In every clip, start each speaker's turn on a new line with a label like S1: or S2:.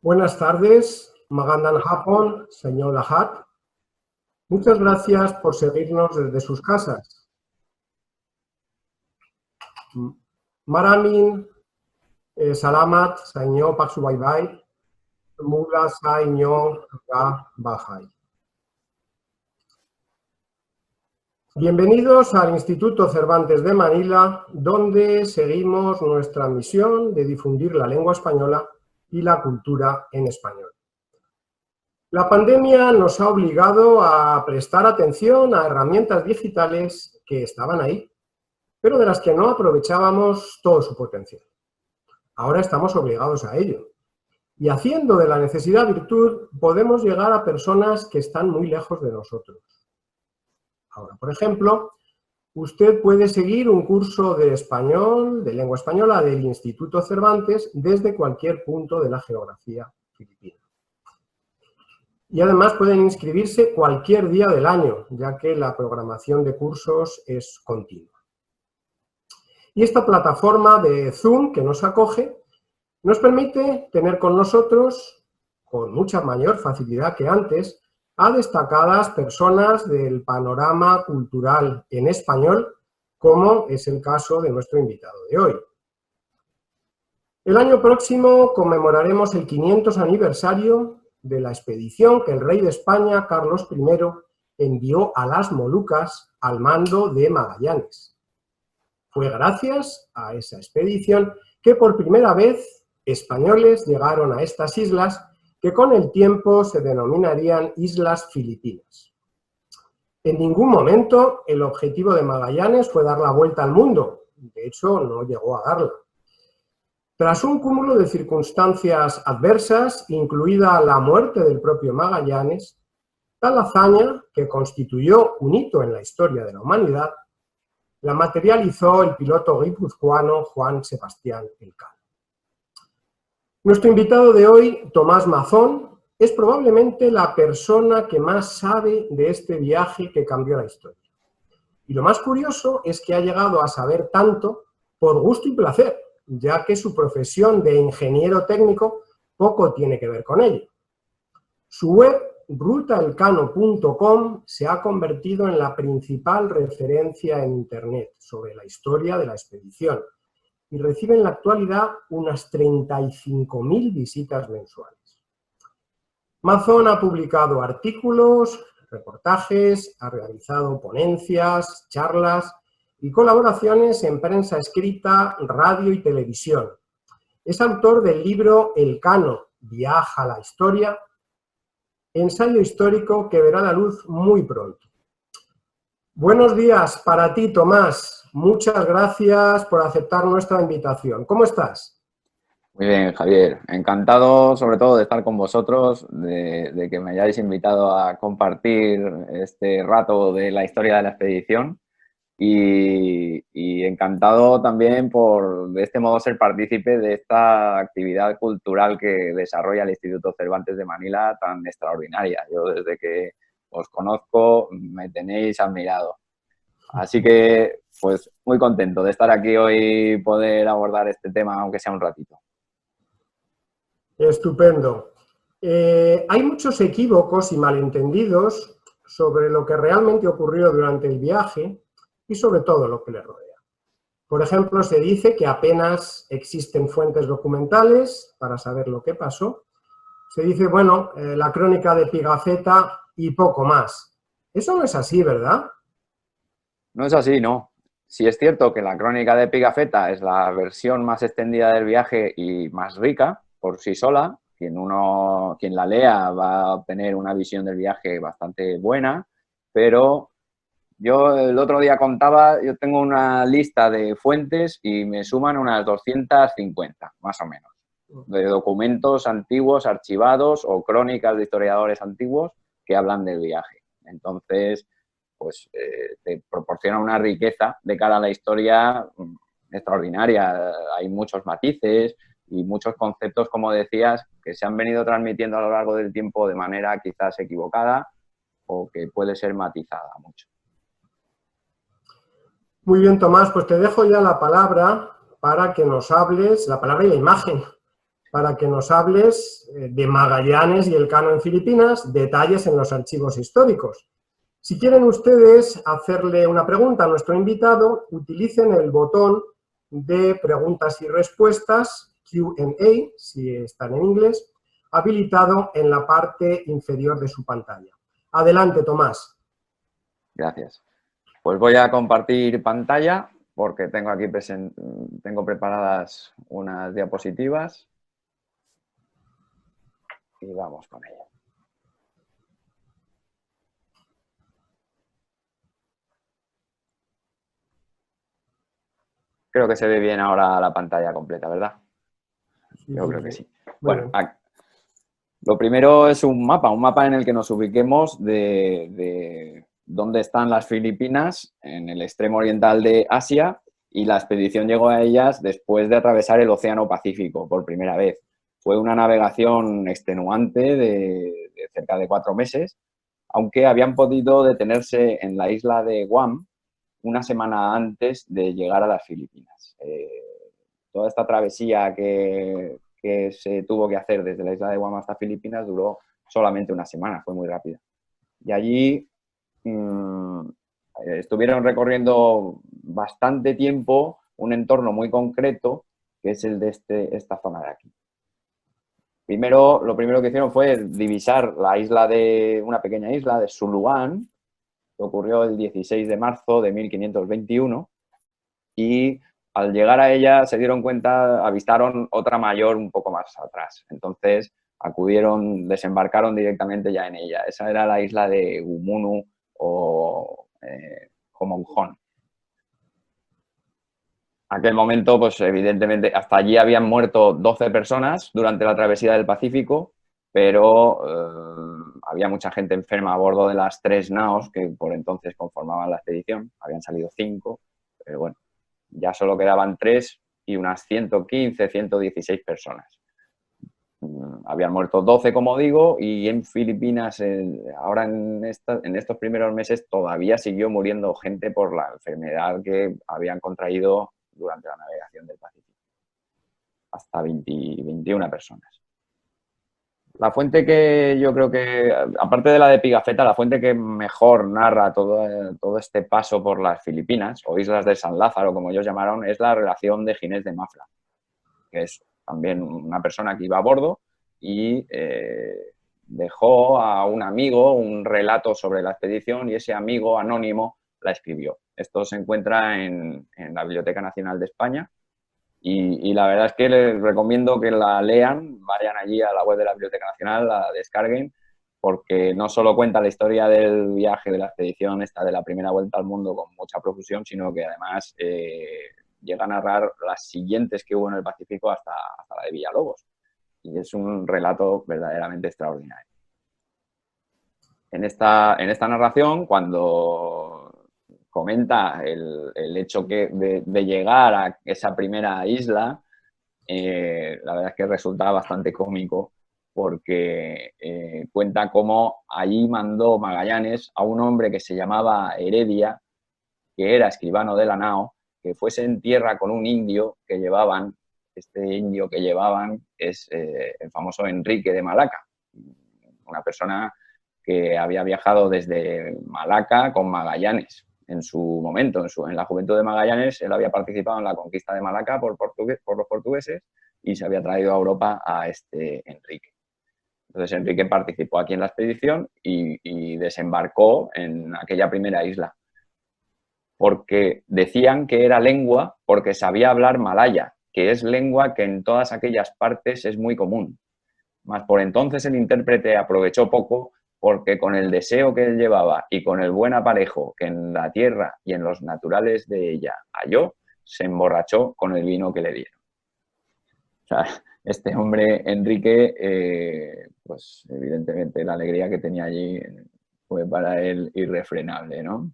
S1: Buenas tardes, Magandang Hapon, señor Lahat. Muchas gracias por seguirnos desde sus casas. Maramin, Salamat, señor Paksubaybay, Mula Señor Bahai. Bienvenidos al Instituto Cervantes de Manila, donde seguimos nuestra misión de difundir la lengua española y la cultura en español. La pandemia nos ha obligado a prestar atención a herramientas digitales que estaban ahí, pero de las que no aprovechábamos todo su potencial. Ahora estamos obligados a ello. Y haciendo de la necesidad virtud, podemos llegar a personas que están muy lejos de nosotros. Ahora, por ejemplo, usted puede seguir un curso de español, de lengua española, del Instituto Cervantes desde cualquier punto de la geografía filipina. Y además pueden inscribirse cualquier día del año, ya que la programación de cursos es continua. Y esta plataforma de Zoom que nos acoge nos permite tener con nosotros, con mucha mayor facilidad que antes, a destacadas personas del panorama cultural en español, como es el caso de nuestro invitado de hoy. El año próximo conmemoraremos el 500 aniversario de la expedición que el rey de España, Carlos I, envió a las Molucas al mando de Magallanes. Fue gracias a esa expedición que por primera vez españoles llegaron a estas islas que con el tiempo se denominarían Islas Filipinas. En ningún momento el objetivo de Magallanes fue dar la vuelta al mundo, de hecho no llegó a darla. Tras un cúmulo de circunstancias adversas, incluida la muerte del propio Magallanes, tal hazaña, que constituyó un hito en la historia de la humanidad, la materializó el piloto guipuzcoano Juan Sebastián Elcano. Nuestro invitado de hoy, Tomás Mazón, es probablemente la persona que más sabe de este viaje que cambió la historia. Y lo más curioso es que ha llegado a saber tanto por gusto y placer, ya que su profesión de ingeniero técnico poco tiene que ver con ello. Su web, rutaelcano.com, se ha convertido en la principal referencia en Internet sobre la historia de la expedición y recibe en la actualidad unas 35.000 visitas mensuales. Mazón ha publicado artículos, reportajes, ha realizado ponencias, charlas y colaboraciones en prensa escrita, radio y televisión. Es autor del libro Elcano, viaja a la historia, ensayo histórico que verá la luz muy pronto. Buenos días para ti, Tomás. Muchas gracias por aceptar nuestra invitación. ¿Cómo estás?
S2: Muy bien, Javier. Encantado, sobre todo, de estar con vosotros, de que me hayáis invitado a compartir este rato de la historia de la expedición y encantado también por, de este modo, ser partícipe de esta actividad cultural que desarrolla el Instituto Cervantes de Manila tan extraordinaria. Yo, desde que os conozco, me tenéis admirado. Así que, pues, muy contento de estar aquí hoy y poder abordar este tema, aunque sea un ratito.
S1: Estupendo. Hay muchos equívocos y malentendidos sobre lo que realmente ocurrió durante el viaje y sobre todo lo que le rodea. Por ejemplo, se dice que apenas existen fuentes documentales para saber lo que pasó. Se dice, bueno, la crónica de Pigafetta y poco más. Eso no es así, ¿verdad?
S2: No es así, no. Sí es cierto que la crónica de Pigafetta es la versión más extendida del viaje y más rica por sí sola. Quien la lea va a obtener una visión del viaje bastante buena, pero yo el otro día contaba, yo tengo una lista de fuentes y me suman unas 250, más o menos, de documentos antiguos, archivados o crónicas de historiadores antiguos que hablan del viaje. Entonces, pues te proporciona una riqueza de cara a la historia extraordinaria. Hay muchos matices y muchos conceptos, como decías, que se han venido transmitiendo a lo largo del tiempo de manera quizás equivocada o que puede ser matizada mucho.
S1: Muy bien, Tomás, pues te dejo ya la palabra para que nos hables, la palabra y la imagen, para que nos hables de Magallanes y Elcano en Filipinas, detalles en los archivos históricos. Si quieren ustedes hacerle una pregunta a nuestro invitado, utilicen el botón de preguntas y respuestas, Q&A, si están en inglés, habilitado en la parte inferior de su pantalla. Adelante, Tomás.
S2: Gracias. Pues voy a compartir pantalla porque tengo aquí tengo preparadas unas diapositivas y vamos con ello. Creo que se ve bien ahora la pantalla completa, ¿verdad? Yo creo que sí. Bueno, lo primero es un mapa en el que nos ubiquemos de dónde están las Filipinas, en el extremo oriental de Asia, y la expedición llegó a ellas después de atravesar el Océano Pacífico por primera vez. Fue una navegación extenuante de cerca de 4 meses, aunque habían podido detenerse en la isla de Guam una semana antes de llegar a las Filipinas. Toda esta travesía que se tuvo que hacer desde la isla de Guam hasta Filipinas duró solamente una semana, fue muy rápida. Y allí estuvieron recorriendo bastante tiempo un entorno muy concreto, que es el de esta zona de aquí. Lo primero que hicieron fue divisar una pequeña isla de Suluán, que ocurrió el 16 de marzo de 1521, y al llegar a ella se dieron cuenta, avistaron otra mayor un poco más atrás. Entonces desembarcaron directamente ya en ella. Esa era la isla de Umunu o Homonjón. Aquel momento, pues evidentemente, hasta allí habían muerto 12 personas durante la travesía del Pacífico, pero había mucha gente enferma a bordo de las 3 naos que por entonces conformaban la expedición. Habían salido 5, pero bueno, ya solo quedaban 3 y unas 115, 116 personas. Habían muerto 12, como digo, y en Filipinas, ahora en estos primeros meses, todavía siguió muriendo gente por la enfermedad que habían contraído durante la navegación del Pacífico. Hasta 21 personas. La fuente que yo creo que, aparte de la de Pigafetta, la fuente que mejor narra todo este paso por las Filipinas, o Islas de San Lázaro, como ellos llamaron, es la relación de Ginés de Mafra, que es también una persona que iba a bordo y dejó a un amigo un relato sobre la expedición y ese amigo anónimo la escribió. Esto se encuentra en la Biblioteca Nacional de España. Y la verdad es que les recomiendo que la lean, vayan allí a la web de la Biblioteca Nacional, la descarguen, porque no solo cuenta la historia del viaje de la expedición esta de la primera vuelta al mundo con mucha profusión, sino que además llega a narrar las siguientes que hubo en el Pacífico hasta la de Villalobos. Y es un relato verdaderamente extraordinario. En esta narración, cuando comenta el hecho de llegar a esa primera isla, la verdad es que resulta bastante cómico porque cuenta cómo allí mandó Magallanes a un hombre que se llamaba Heredia, que era escribano de la nao, que fuese en tierra con un indio que llevaban. Este indio que llevaban es el famoso Enrique de Malaca, una persona que había viajado desde Malaca con Magallanes. En su momento, en la juventud de Magallanes, él había participado en la conquista de Malaca por los portugueses y se había traído a Europa a este Enrique. Entonces Enrique participó aquí en la expedición y desembarcó en aquella primera isla, porque decían que era lengua porque sabía hablar malaya, que es lengua que en todas aquellas partes es muy común. Mas por entonces el intérprete aprovechó poco, porque con el deseo que él llevaba y con el buen aparejo que en la tierra y en los naturales de ella halló, se emborrachó con el vino que le dieron. O sea, este hombre, Enrique, pues evidentemente la alegría que tenía allí fue para él irrefrenable, ¿no?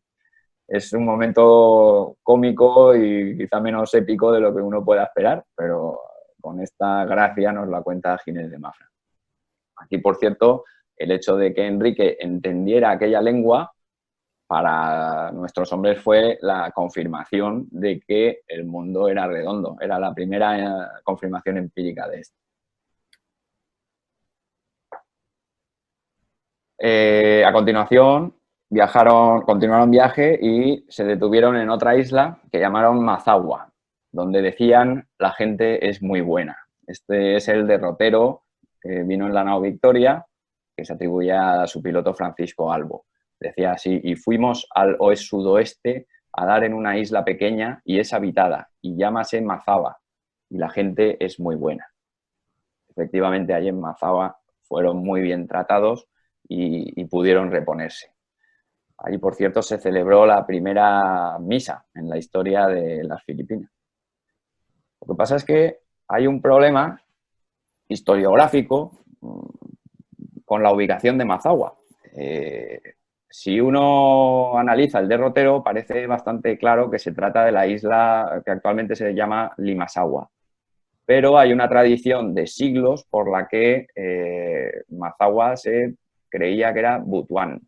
S2: Es un momento cómico y quizá menos épico de lo que uno pueda esperar, pero con esta gracia nos la cuenta Ginés de Mafra. Aquí, por cierto, el hecho de que Enrique entendiera aquella lengua para nuestros hombres fue la confirmación de que el mundo era redondo. Era la primera confirmación empírica de esto. A continuación, continuaron viaje y se detuvieron en otra isla que llamaron Mazagua, donde decían la gente es muy buena. Este es el derrotero que vino en la nao Victoria, que se atribuye a su piloto Francisco Albo. Decía así, y fuimos al sudoeste a dar en una isla pequeña y es habitada, y llámase Mazagua, y la gente es muy buena. Efectivamente, allí en Mazagua fueron muy bien tratados y pudieron reponerse. Allí, por cierto, se celebró la primera misa en la historia de las Filipinas. Lo que pasa es que hay un problema historiográfico con la ubicación de Mazagua. Si uno analiza el derrotero, parece bastante claro que se trata de la isla que actualmente se llama Limassagua. Pero hay una tradición de siglos por la que Mazagua se creía que era Butuan.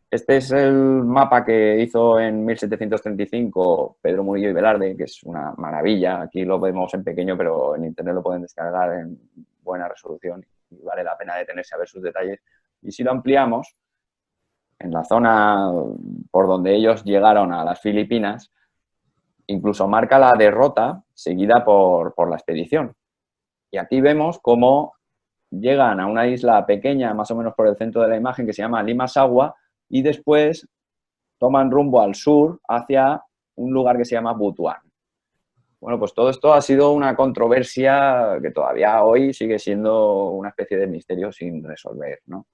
S2: Este es el mapa que hizo en 1735 Pedro Murillo y Velarde, que es una maravilla. Aquí lo vemos en pequeño, pero en internet lo pueden descargar en buena resolución y vale la pena detenerse a ver sus detalles. Y si lo ampliamos, en la zona por donde ellos llegaron a las Filipinas, incluso marca la derrota seguida por la expedición. Y aquí vemos cómo llegan a una isla pequeña, más o menos por el centro de la imagen, que se llama Limassagua, y después toman rumbo al sur hacia un lugar que se llama Butuan. Bueno, pues todo esto ha sido una controversia que todavía hoy sigue siendo una especie de misterio sin resolver, ¿no?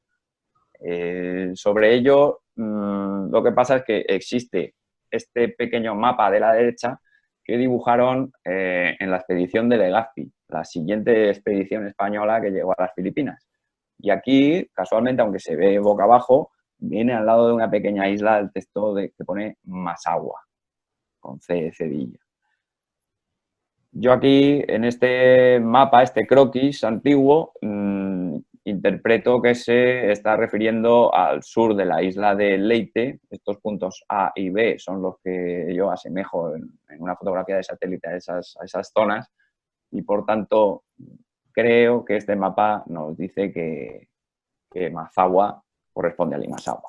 S2: Sobre ello, lo que pasa es que existe este pequeño mapa de la derecha que dibujaron en la expedición de Legazpi, la siguiente expedición española que llegó a las Filipinas. Y aquí, casualmente, aunque se ve boca abajo, viene al lado de una pequeña isla el texto que pone Masagua, con C de Sevilla. Yo aquí, en este mapa, este croquis antiguo, interpreto que se está refiriendo al sur de la isla de Leyte. Estos puntos A y B son los que yo asemejo en una fotografía de satélite a esas zonas y, por tanto, creo que este mapa nos dice que Mazagua corresponde a Limassagua.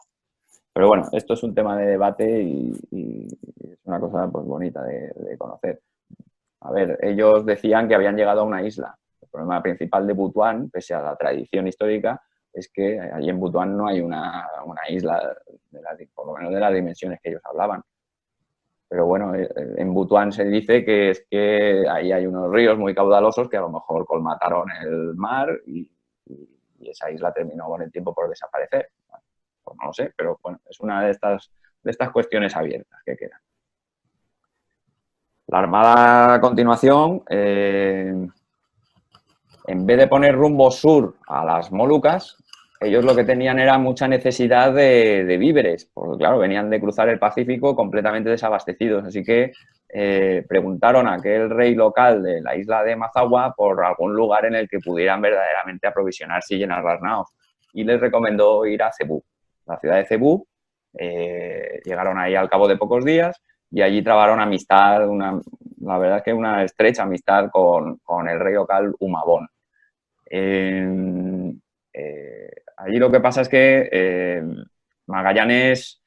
S2: Pero bueno, esto es un tema de debate y es una cosa pues bonita de conocer. A ver, ellos decían que habían llegado a una isla. El problema principal de Butuan, pese a la tradición histórica, es que allí en Butuan no hay una isla, por lo menos de las dimensiones que ellos hablaban. Pero bueno, en Butuan se dice que es que ahí hay unos ríos muy caudalosos que a lo mejor colmataron el mar y esa isla terminó con el tiempo por desaparecer. Bueno, pues no lo sé, pero bueno, es una de estas cuestiones abiertas que quedan. La Armada, a continuación, en vez de poner rumbo sur a las Molucas, ellos lo que tenían era mucha necesidad de víveres, porque claro, venían de cruzar el Pacífico completamente desabastecidos, así que preguntaron a aquel rey local de la isla de Mazagua por algún lugar en el que pudieran verdaderamente aprovisionarse y llenar las naos, y les recomendó ir a Cebú, la ciudad de Cebú. Llegaron ahí al cabo de pocos días y allí trabaron amistad, la verdad es que una estrecha amistad con el rey local Humabón. Allí lo que pasa es que Magallanes,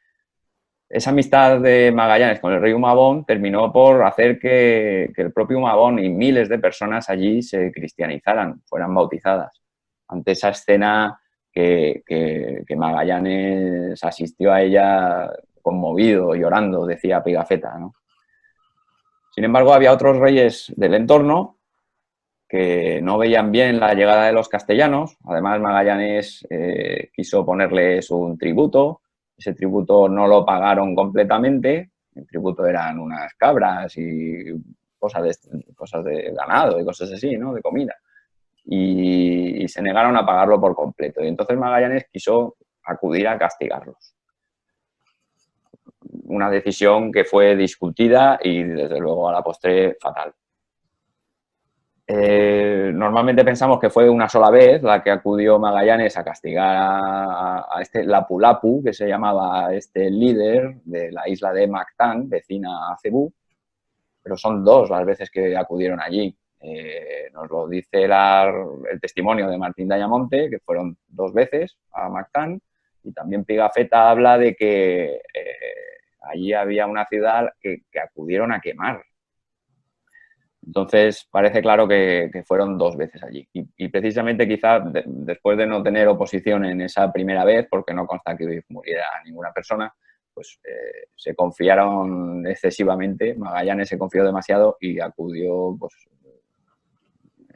S2: esa amistad de Magallanes con el rey Humabón terminó por hacer que el propio Humabón y miles de personas allí se cristianizaran, fueran bautizadas. Ante esa escena que Magallanes asistió a ella conmovido, llorando, decía Pigafetta, ¿no? Sin embargo, había otros reyes del entorno que no veían bien la llegada de los castellanos. Además, Magallanes quiso ponerles un tributo. Ese tributo no lo pagaron completamente. El tributo eran unas cabras y cosas de ganado y cosas así, ¿no? De comida. Y se negaron a pagarlo por completo. Y entonces Magallanes quiso acudir a castigarlos. Una decisión que fue discutida y, desde luego, a la postre fatal. Normalmente pensamos que fue una sola vez la que acudió Magallanes a castigar a este Lapu-Lapu, que se llamaba este líder de la isla de Mactán, vecina a Cebú, pero son dos las veces que acudieron allí. Nos lo dice el testimonio de Martín de Ayamonte, que fueron 2 veces a Mactán, y también Pigafetta habla de que allí había una ciudad que acudieron a quemar. Entonces, parece claro que fueron 2 veces allí. Y precisamente quizá después de no tener oposición en esa primera vez, porque no consta que muriera ninguna persona, pues se confiaron excesivamente, Magallanes se confió demasiado y acudió pues,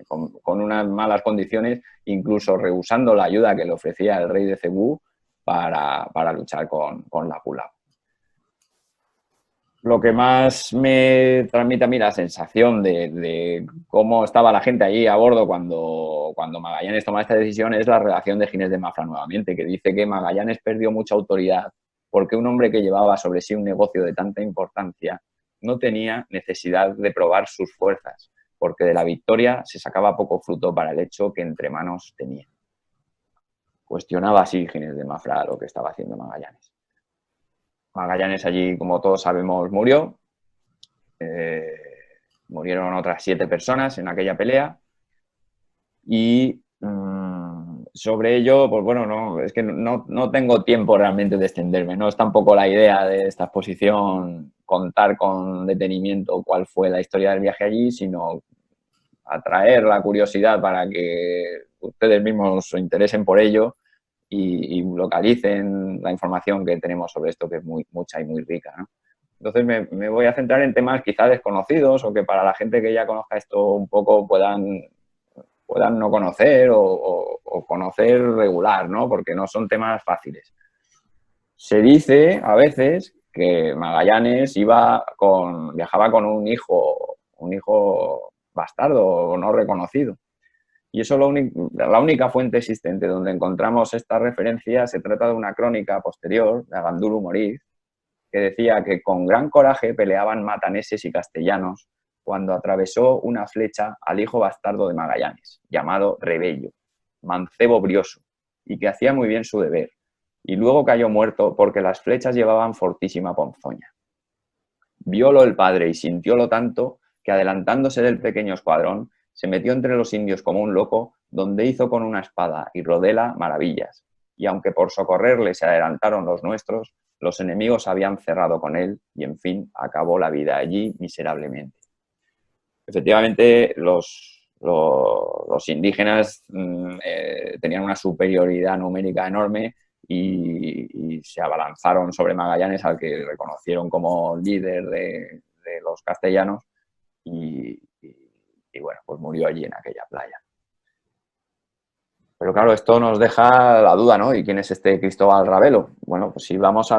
S2: con unas malas condiciones, incluso rehusando la ayuda que le ofrecía el rey de Cebú para luchar con la Pulau. Lo que más me transmite a mí la sensación de cómo estaba la gente allí a bordo cuando Magallanes toma esta decisión es la relación de Ginés de Mafra nuevamente, que dice que Magallanes perdió mucha autoridad porque un hombre que llevaba sobre sí un negocio de tanta importancia no tenía necesidad de probar sus fuerzas, porque de la victoria se sacaba poco fruto para el hecho que entre manos tenía. Cuestionaba así Ginés de Mafra lo que estaba haciendo Magallanes. Magallanes allí, como todos sabemos, murió. Murieron otras 7 personas en aquella pelea. Y sobre ello, pues bueno, no, es que no tengo tiempo realmente de extenderme. No es tampoco la idea de esta exposición contar con detenimiento cuál fue la historia del viaje allí, sino atraer la curiosidad para que ustedes mismos se interesen por ello y localicen la información que tenemos sobre esto, que es mucha y muy rica, ¿no? Entonces me voy a centrar en temas quizá desconocidos o que para la gente que ya conozca esto un poco puedan no conocer o conocer regular, ¿no? Porque no son temas fáciles. Se dice a veces que Magallanes viajaba con un hijo bastardo o no reconocido. Y eso la única fuente existente donde encontramos esta referencia se trata de una crónica posterior de Aganduru Moriz, que decía que con gran coraje peleaban mataneses y castellanos cuando atravesó una flecha al hijo bastardo de Magallanes, llamado Rebello, mancebo brioso, y que hacía muy bien su deber, y luego cayó muerto porque las flechas llevaban fortísima ponzoña. Viólo el padre y sintiólo tanto que, adelantándose del pequeño escuadrón, se metió entre los indios como un loco, donde hizo con una espada y rodela maravillas, y aunque por socorrerle se adelantaron los nuestros, los enemigos habían cerrado con él y, en fin, acabó la vida allí miserablemente. Efectivamente, los indígenas tenían una superioridad numérica enorme y se abalanzaron sobre Magallanes, al que reconocieron como líder de los castellanos, y bueno, pues murió allí en aquella playa. Pero claro, esto nos deja la duda, ¿no? ¿Y quién es este Cristóbal Ravelo? Bueno, pues si vamos a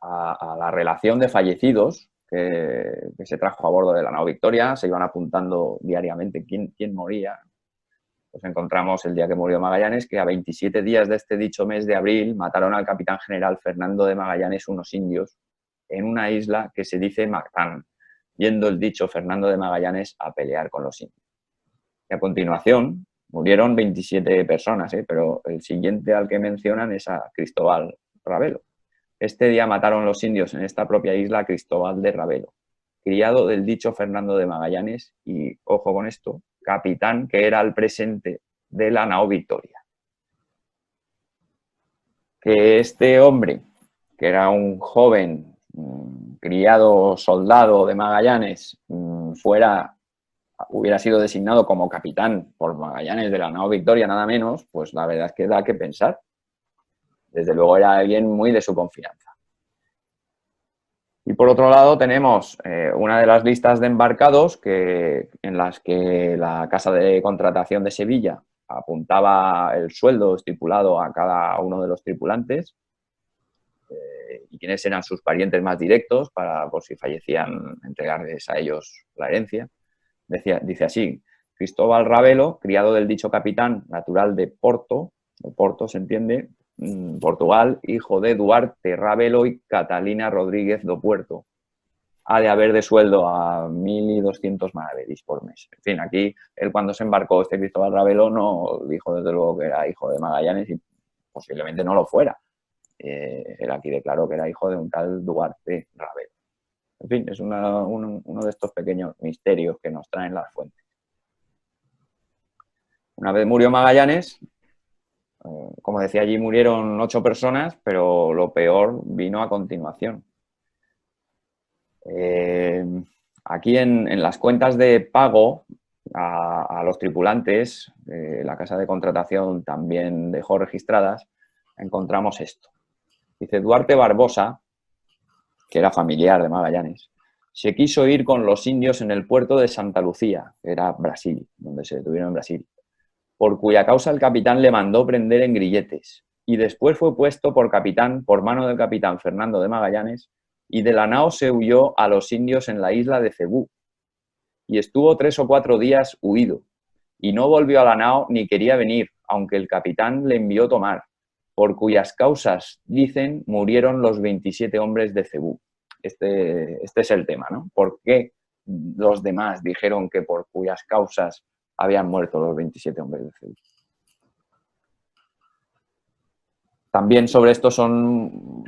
S2: la relación de fallecidos que se trajo a bordo de la nao Victoria, se iban apuntando diariamente quién moría. Pues encontramos el día que murió Magallanes, que a 27 días de este dicho mes de abril mataron al capitán general Fernando de Magallanes unos indios en una isla que se dice Mactán, yendo el dicho Fernando de Magallanes a pelear con los indios. Y a continuación murieron 27 personas, pero el siguiente al que mencionan es a Cristóbal Ravelo. Este día mataron los indios en esta propia isla a Cristóbal de Ravelo, criado del dicho Fernando de Magallanes y, ojo con esto, capitán que era al presente de la nao Victoria. Que este hombre, que era un joven criado soldado de Magallanes, hubiera sido designado como capitán por Magallanes de la nao Victoria, nada menos, pues la verdad es que da que pensar. Desde luego era alguien muy de su confianza. Y por otro lado tenemos una de las listas de embarcados en las que la Casa de Contratación de Sevilla apuntaba el sueldo estipulado a cada uno de los tripulantes y quiénes eran sus parientes más directos para, por si fallecían, entregarles a ellos la herencia. Dice así: Cristóbal Ravelo, criado del dicho capitán, natural de Porto se entiende, Portugal, hijo de Duarte Ravelo y Catalina Rodríguez do Puerto. Ha de haber de sueldo a 1.200 maravedís por mes. En fin, aquí, él cuando se embarcó, este Cristóbal Ravelo, no dijo desde luego que era hijo de Magallanes y posiblemente no lo fuera. Él aquí declaró que era hijo de un tal Duarte Ravelo. En fin, es uno de estos pequeños misterios que nos traen las fuentes. Una vez murió Magallanes, como decía, allí murieron 8 personas, pero lo peor vino a continuación. Aquí en las cuentas de pago a los tripulantes, la casa de contratación también dejó registradas, encontramos esto. Dice, Duarte Barbosa, que era familiar de Magallanes, se quiso ir con los indios en el puerto de Santa Lucía, que era Brasil, donde se detuvieron en Brasil, por cuya causa el capitán le mandó prender en grilletes, y después fue puesto por mano del capitán Fernando de Magallanes, y de la nao se huyó a los indios en la isla de Cebú, y estuvo 3 o 4 días huido, y no volvió a la nao ni quería venir, aunque el capitán le envió tomar, por cuyas causas, dicen, murieron los 27 hombres de Cebú. Este es el tema, ¿no? ¿Por qué los demás dijeron que por cuyas causas habían muerto los 27 hombres de Cebú? También sobre esto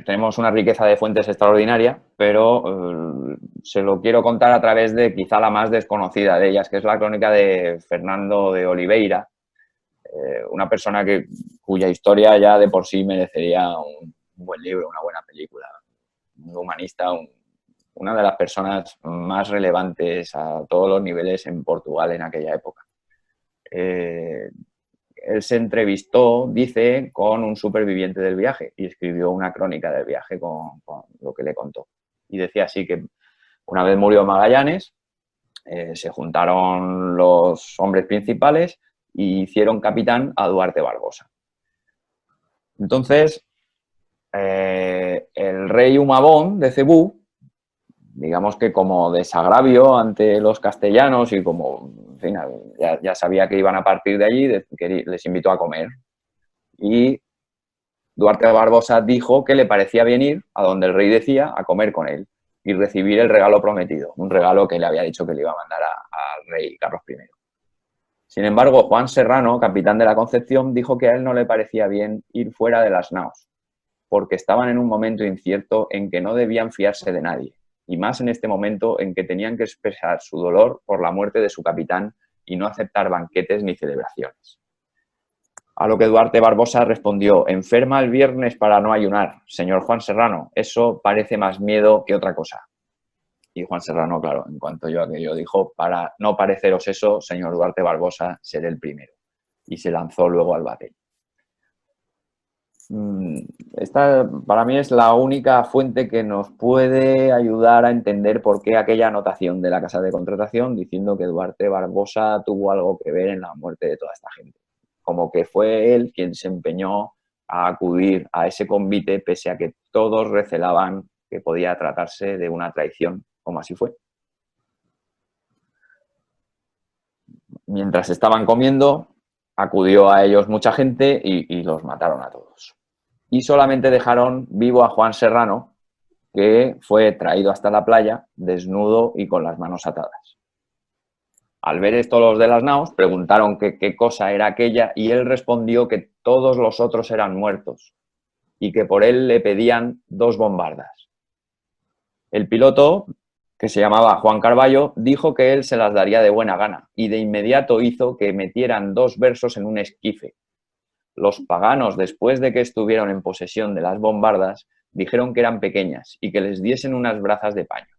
S2: tenemos una riqueza de fuentes extraordinaria, pero se lo quiero contar a través de quizá la más desconocida de ellas, que es la crónica de Fernando de Oliveira, una persona cuya historia ya de por sí merecería un buen libro, una buena película, un humanista, una de las personas más relevantes a todos los niveles en Portugal en aquella época. Él se entrevistó, dice, con un superviviente del viaje y escribió una crónica del viaje con lo que le contó. Y decía así que una vez murió Magallanes, se juntaron los hombres principales y hicieron capitán a Duarte Barbosa. Entonces, el rey Humabón de Cebú, digamos que como desagravio ante los castellanos y como, en fin, ya sabía que iban a partir de allí, les invitó a comer. Y Duarte Barbosa dijo que le parecía bien ir a donde el rey decía a comer con él y recibir el regalo prometido, un regalo que le había dicho que le iba a mandar al rey Carlos I. Sin embargo, Juan Serrano, capitán de la Concepción, dijo que a él no le parecía bien ir fuera de las naos, porque estaban en un momento incierto en que no debían fiarse de nadie, y más en este momento en que tenían que expresar su dolor por la muerte de su capitán y no aceptar banquetes ni celebraciones. A lo que Duarte Barbosa respondió, enferma el viernes para no ayunar, señor Juan Serrano, eso parece más miedo que otra cosa. Y Juan Serrano, claro, en cuanto yo aquello dijo, para no pareceros eso, señor Duarte Barbosa, seré el primero. Y se lanzó luego al batel. Esta para mí es la única fuente que nos puede ayudar a entender por qué aquella anotación de la casa de contratación diciendo que Duarte Barbosa tuvo algo que ver en la muerte de toda esta gente. Como que fue él quien se empeñó a acudir a ese convite pese a que todos recelaban que podía tratarse de una traición, como así fue. Mientras estaban comiendo, acudió a ellos mucha gente y los mataron a todos. Y solamente dejaron vivo a Juan Serrano, que fue traído hasta la playa, desnudo y con las manos atadas. Al ver esto los de las naos, preguntaron qué cosa era aquella y él respondió que todos los otros eran muertos y que por él le pedían 2 bombardas. El piloto, que se llamaba Juan Carballo, dijo que él se las daría de buena gana y de inmediato hizo que metieran 2 versos en un esquife. Los paganos, después de que estuvieron en posesión de las bombardas, dijeron que eran pequeñas y que les diesen unas brazas de paño.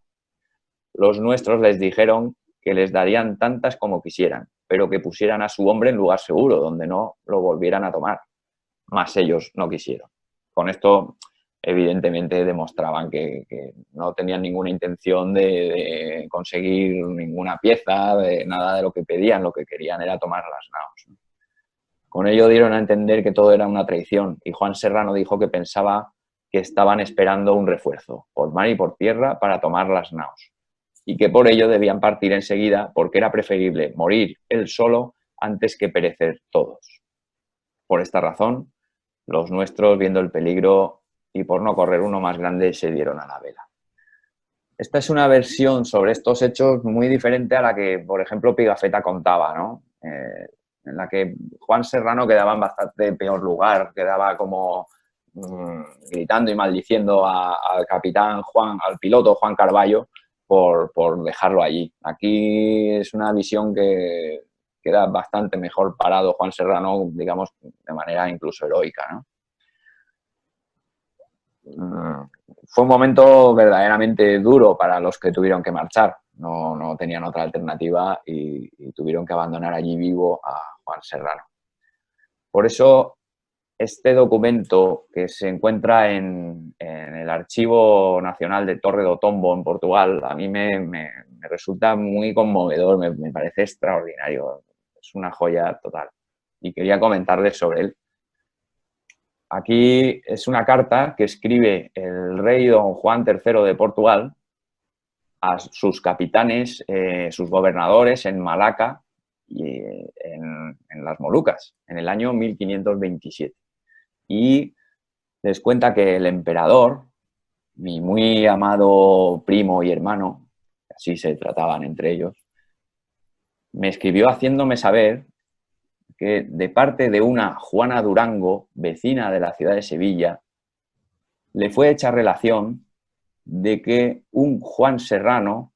S2: Los nuestros les dijeron que les darían tantas como quisieran, pero que pusieran a su hombre en lugar seguro, donde no lo volvieran a tomar. Mas ellos no quisieron. Con esto, evidentemente, demostraban que no tenían ninguna intención de conseguir ninguna pieza, de nada de lo que pedían. Lo que querían era tomar las naos. Con ello dieron a entender que todo era una traición y Juan Serrano dijo que pensaba que estaban esperando un refuerzo, por mar y por tierra, para tomar las naos y que por ello debían partir enseguida porque era preferible morir él solo antes que perecer todos. Por esta razón, los nuestros, viendo el peligro y por no correr uno más grande, se dieron a la vela. Esta es una versión sobre estos hechos muy diferente a la que, por ejemplo, Pigafetta contaba, ¿no? En la que Juan Serrano quedaba en bastante peor lugar, quedaba como gritando y maldiciendo al capitán Juan, al piloto Juan Carballo, por dejarlo allí. Aquí es una visión que queda bastante mejor parado Juan Serrano, digamos, de manera incluso heroica, ¿no? Fue un momento verdaderamente duro para los que tuvieron que marchar. No tenían otra alternativa y tuvieron que abandonar allí vivo a Juan Serrano. Por eso, este documento que se encuentra en el Archivo Nacional de Torre do Tombo, en Portugal, a mí me resulta muy conmovedor, me parece extraordinario. Es una joya total. Y quería comentarles sobre él. Aquí es una carta que escribe el rey don Juan III de Portugal a sus capitanes, sus gobernadores en Malaca y en las Molucas, en el año 1527. Y les cuenta que el emperador, mi muy amado primo y hermano, así se trataban entre ellos, me escribió haciéndome saber que de parte de una Juana Durango, vecina de la ciudad de Sevilla, le fue hecha relación de que un Juan Serrano,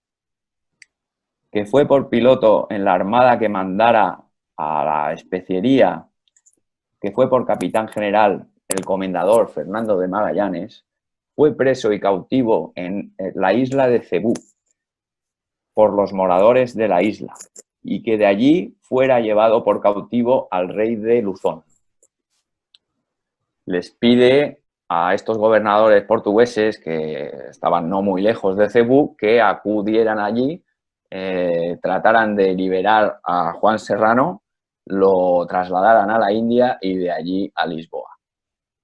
S2: que fue por piloto en la armada que mandara a la especiería, que fue por capitán general el comendador Fernando de Magallanes, fue preso y cautivo en la isla de Cebú por los moradores de la isla y que de allí fuera llevado por cautivo al rey de Luzón. Les pide a estos gobernadores portugueses que estaban no muy lejos de Cebú que acudieran allí, trataran de liberar a Juan Serrano, lo trasladaran a la India y de allí a Lisboa,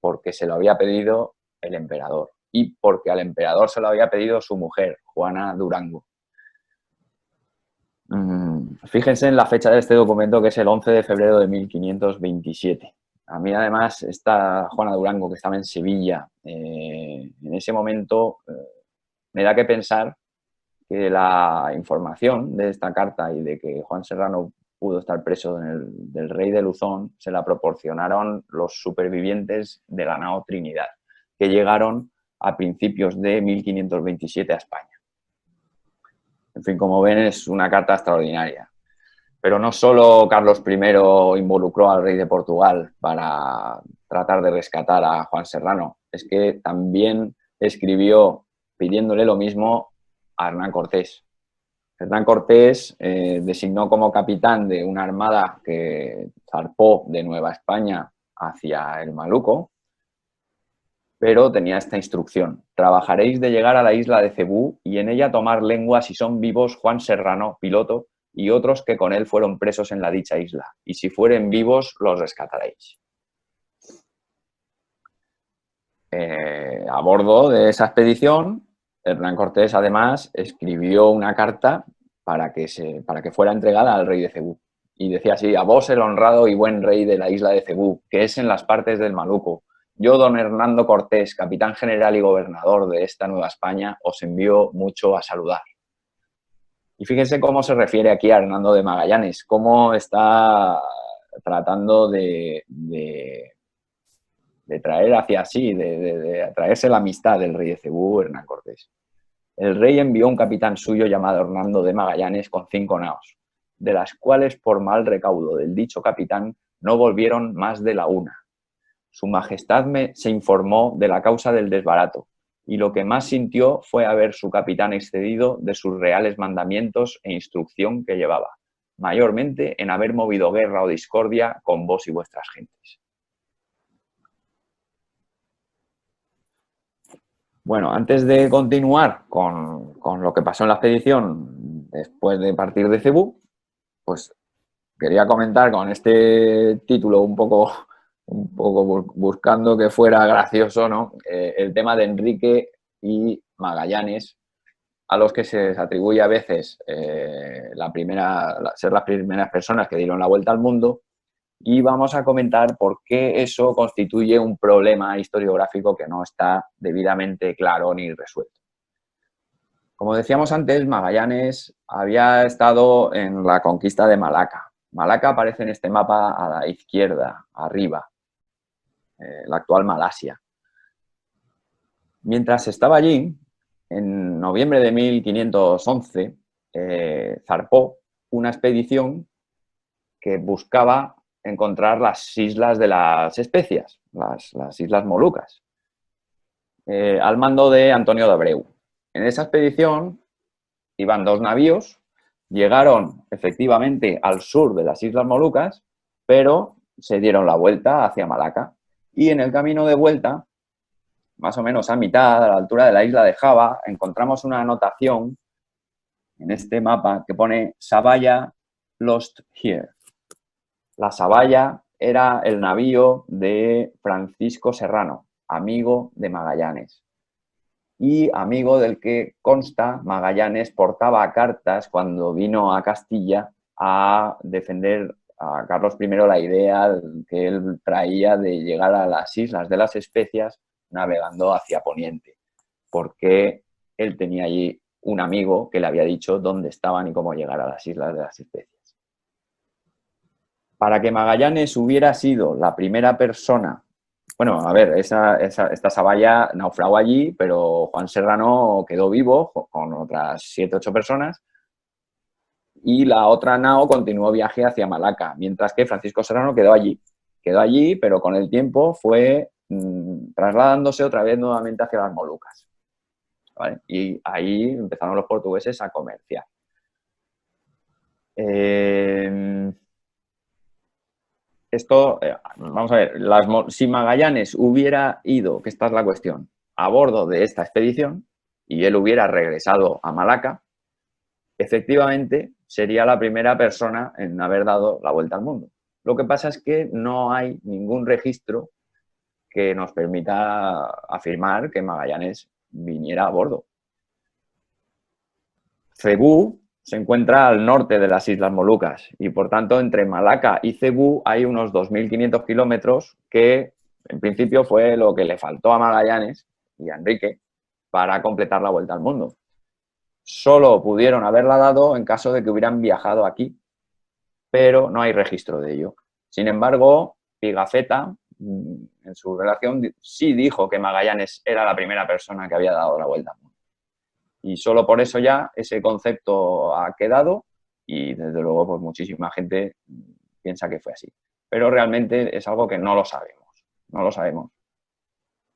S2: porque se lo había pedido el emperador y porque al emperador se lo había pedido su mujer, Juana Durango. Fíjense en la fecha de este documento, que es el 11 de febrero de 1527. A mí, además, esta Juana Durango, que estaba en Sevilla, en ese momento me da que pensar que la información de esta carta y de que Juan Serrano pudo estar preso del rey de Luzón se la proporcionaron los supervivientes de la nao Trinidad, que llegaron a principios de 1527 a España. En fin, como ven, es una carta extraordinaria. Pero no solo Carlos I involucró al rey de Portugal para tratar de rescatar a Juan Serrano, es que también escribió pidiéndole lo mismo a Hernán Cortés. Hernán Cortés designó como capitán de una armada que zarpó de Nueva España hacia el Maluco, pero tenía esta instrucción: trabajaréis de llegar a la isla de Cebú y en ella tomar lengua si son vivos Juan Serrano, piloto, y otros que con él fueron presos en la dicha isla, y si fueren vivos los rescataréis. A bordo de esa expedición, Hernán Cortés además escribió una carta para que fuera entregada al rey de Cebú. Y decía así: a vos el honrado y buen rey de la isla de Cebú, que es en las partes del Maluco, yo, don Hernando Cortés, capitán general y gobernador de esta Nueva España, os envío mucho a saludar. Y fíjense cómo se refiere aquí a Hernando de Magallanes, cómo está tratando de traer hacia sí, de atraerse la amistad del rey de Cebú, Hernán Cortés. El rey envió un capitán suyo llamado Hernando de Magallanes con 5 naos, de las cuales por mal recaudo del dicho capitán no volvieron más de la una. Su Majestad se informó de la causa del desbarato, y lo que más sintió fue haber su capitán excedido de sus reales mandamientos e instrucción que llevaba, mayormente en haber movido guerra o discordia con vos y vuestras gentes. Bueno, antes de continuar con lo que pasó en la expedición después de partir de Cebú, pues quería comentar con este título un poco buscando que fuera gracioso, ¿no? El tema de Enrique y Magallanes, a los que se les atribuye a veces ser las primeras personas que dieron la vuelta al mundo, y vamos a comentar por qué eso constituye un problema historiográfico que no está debidamente claro ni resuelto. Como decíamos antes, Magallanes había estado en la conquista de Malaca. Malaca aparece en este mapa a la izquierda, arriba, la actual Malasia. Mientras estaba allí, En noviembre de 1511 zarpó una expedición que buscaba encontrar las islas de las Especias, las islas Molucas, al mando de Antonio de Abreu. En esa expedición iban 2 navíos, llegaron efectivamente al sur de las Islas Molucas, pero se dieron la vuelta hacia Malaca. Y en el camino de vuelta, más o menos a mitad, a la altura de la isla de Java, encontramos una anotación en este mapa que pone Savaya Lost Here. La Savaya era el navío de Francisco Serrano, amigo de Magallanes. Y amigo del que consta Magallanes portaba cartas cuando vino a Castilla a defender a Carlos I la idea que él traía de llegar a las Islas de las Especias navegando hacia Poniente, porque él tenía allí un amigo que le había dicho dónde estaban y cómo llegar a las Islas de las Especias. Para que Magallanes hubiera sido la primera persona. Bueno, a ver, esta Savalla naufragó allí, pero Juan Serrano quedó vivo con otras 7 u 8 personas y la otra nao continuó viaje hacia Malaca, mientras que Francisco Serrano quedó allí. Quedó allí, pero con el tiempo fue trasladándose otra vez nuevamente hacia las Molucas. ¿Vale? Y ahí empezaron los portugueses a comerciar. Esto, vamos a ver, si Magallanes hubiera ido, que esta es la cuestión, a bordo de esta expedición y él hubiera regresado a Malaca, efectivamente sería la primera persona en haber dado la vuelta al mundo. Lo que pasa es que no hay ningún registro que nos permita afirmar que Magallanes viniera a bordo. Cebú se encuentra al norte de las Islas Molucas y, por tanto, entre Malaca y Cebú hay unos 2.500 kilómetros que, en principio, fue lo que le faltó a Magallanes y a Enrique para completar la vuelta al mundo. Solo pudieron haberla dado en caso de que hubieran viajado aquí, pero no hay registro de ello. Sin embargo, Pigafetta, en su relación, sí dijo que Magallanes era la primera persona que había dado la vuelta al mundo. Y solo por eso ya ese concepto ha quedado y, desde luego, pues muchísima gente piensa que fue así. Pero realmente es algo que no lo sabemos. No lo sabemos.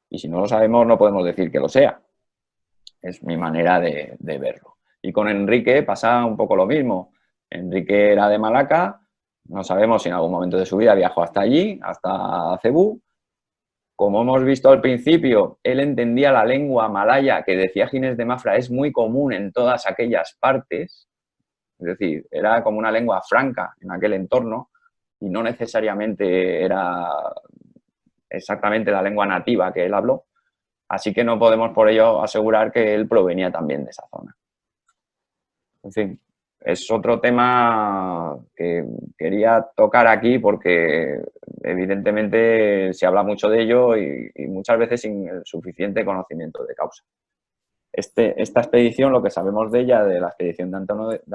S2: Y si no lo sabemos, no podemos decir que lo sea. Es mi manera de verlo. Y con Enrique pasa un poco lo mismo. Enrique era de Malaca. No sabemos si en algún momento de su vida viajó hasta allí, hasta Cebú. Como hemos visto al principio, él entendía la lengua malaya, que decía Ginés de Mafra, es muy común en todas aquellas partes. Es decir, era como una lengua franca en aquel entorno y no necesariamente era exactamente la lengua nativa que él habló. Así que no podemos por ello asegurar que él provenía también de esa zona. En fin, es otro tema que quería tocar aquí porque evidentemente se habla mucho de ello y muchas veces sin el suficiente conocimiento de causa. Esta expedición, lo que sabemos de ella, de la expedición de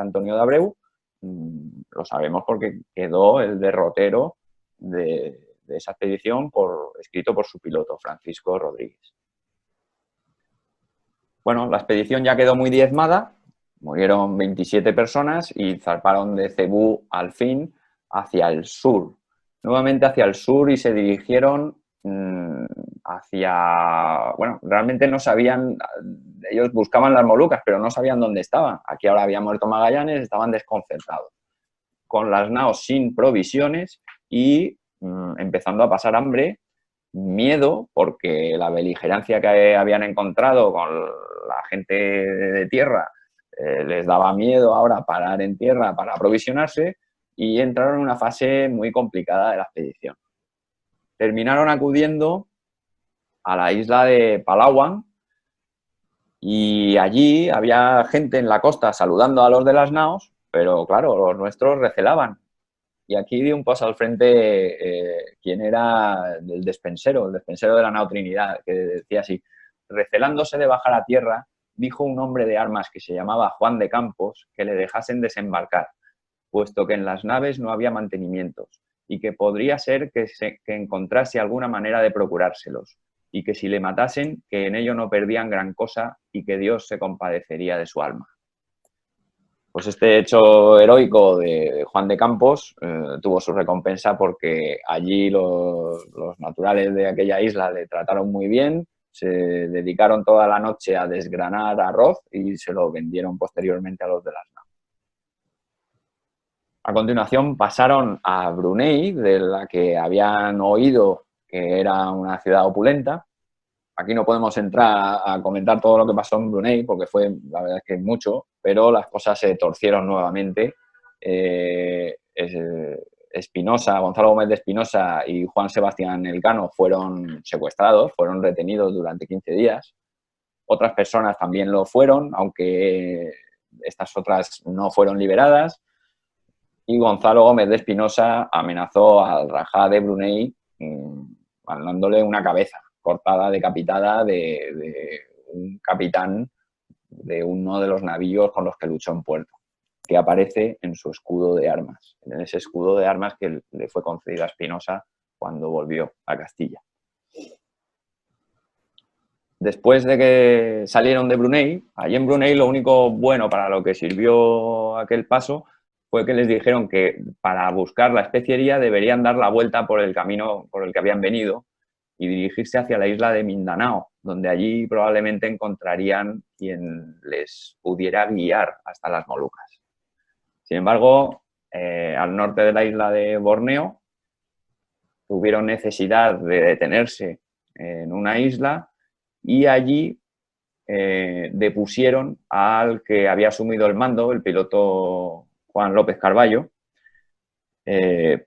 S2: Antonio de Abreu, lo sabemos porque quedó el derrotero de esa expedición escrito por su piloto, Francisco Rodríguez. Bueno, la expedición ya quedó muy diezmada. Murieron 27 personas y zarparon de Cebú al fin hacia el sur. Nuevamente hacia el sur y se dirigieron hacia... Bueno, realmente no sabían... Ellos buscaban las Molucas, pero no sabían dónde estaban. Aquí ahora había muerto Magallanes, estaban desconcertados. Con las naos sin provisiones y empezando a pasar hambre, miedo, porque la beligerancia que habían encontrado con la gente de tierra les daba miedo ahora parar en tierra para aprovisionarse y entraron en una fase muy complicada de la expedición. Terminaron acudiendo a la isla de Palawan y allí había gente en la costa saludando a los de las naos, pero claro, los nuestros recelaban. Y aquí dio un paso al frente quien era el despensero de la nao Trinidad, que decía así: recelándose de bajar a tierra, dijo un hombre de armas que se llamaba Juan de Campos que le dejasen desembarcar, puesto que en las naves no había mantenimientos y que podría ser que encontrase alguna manera de procurárselos, y que si le matasen, que en ello no perdían gran cosa y que Dios se compadecería de su alma. Pues este hecho heroico de Juan de Campos tuvo su recompensa porque allí los naturales de aquella isla le trataron muy bien, se dedicaron toda la noche a desgranar arroz y se lo vendieron posteriormente a los de las naves. A continuación pasaron a Brunei, de la que habían oído que era una ciudad opulenta. Aquí no podemos entrar a comentar todo lo que pasó en Brunei, porque fue, la verdad es que mucho, pero las cosas se torcieron nuevamente. Espinosa, Gonzalo Gómez de Espinosa y Juan Sebastián Elcano fueron secuestrados, fueron retenidos durante 15 días. Otras personas también lo fueron, aunque estas otras no fueron liberadas. Y Gonzalo Gómez de Espinosa amenazó al Rajá de Brunei mandándole una cabeza cortada, decapitada de un capitán de uno de los navíos con los que luchó en puerto, que aparece en su escudo de armas, en ese escudo de armas que le fue concedido a Espinosa cuando volvió a Castilla. Después de que salieron de Brunei, allí en Brunei lo único bueno para lo que sirvió aquel paso fue que les dijeron que para buscar la especiería deberían dar la vuelta por el camino por el que habían venido y dirigirse hacia la isla de Mindanao, donde allí probablemente encontrarían quien les pudiera guiar hasta las Molucas. Sin embargo, al norte de la isla de Borneo, tuvieron necesidad de detenerse en una isla y allí depusieron al que había asumido el mando, el piloto Juan López Carballo,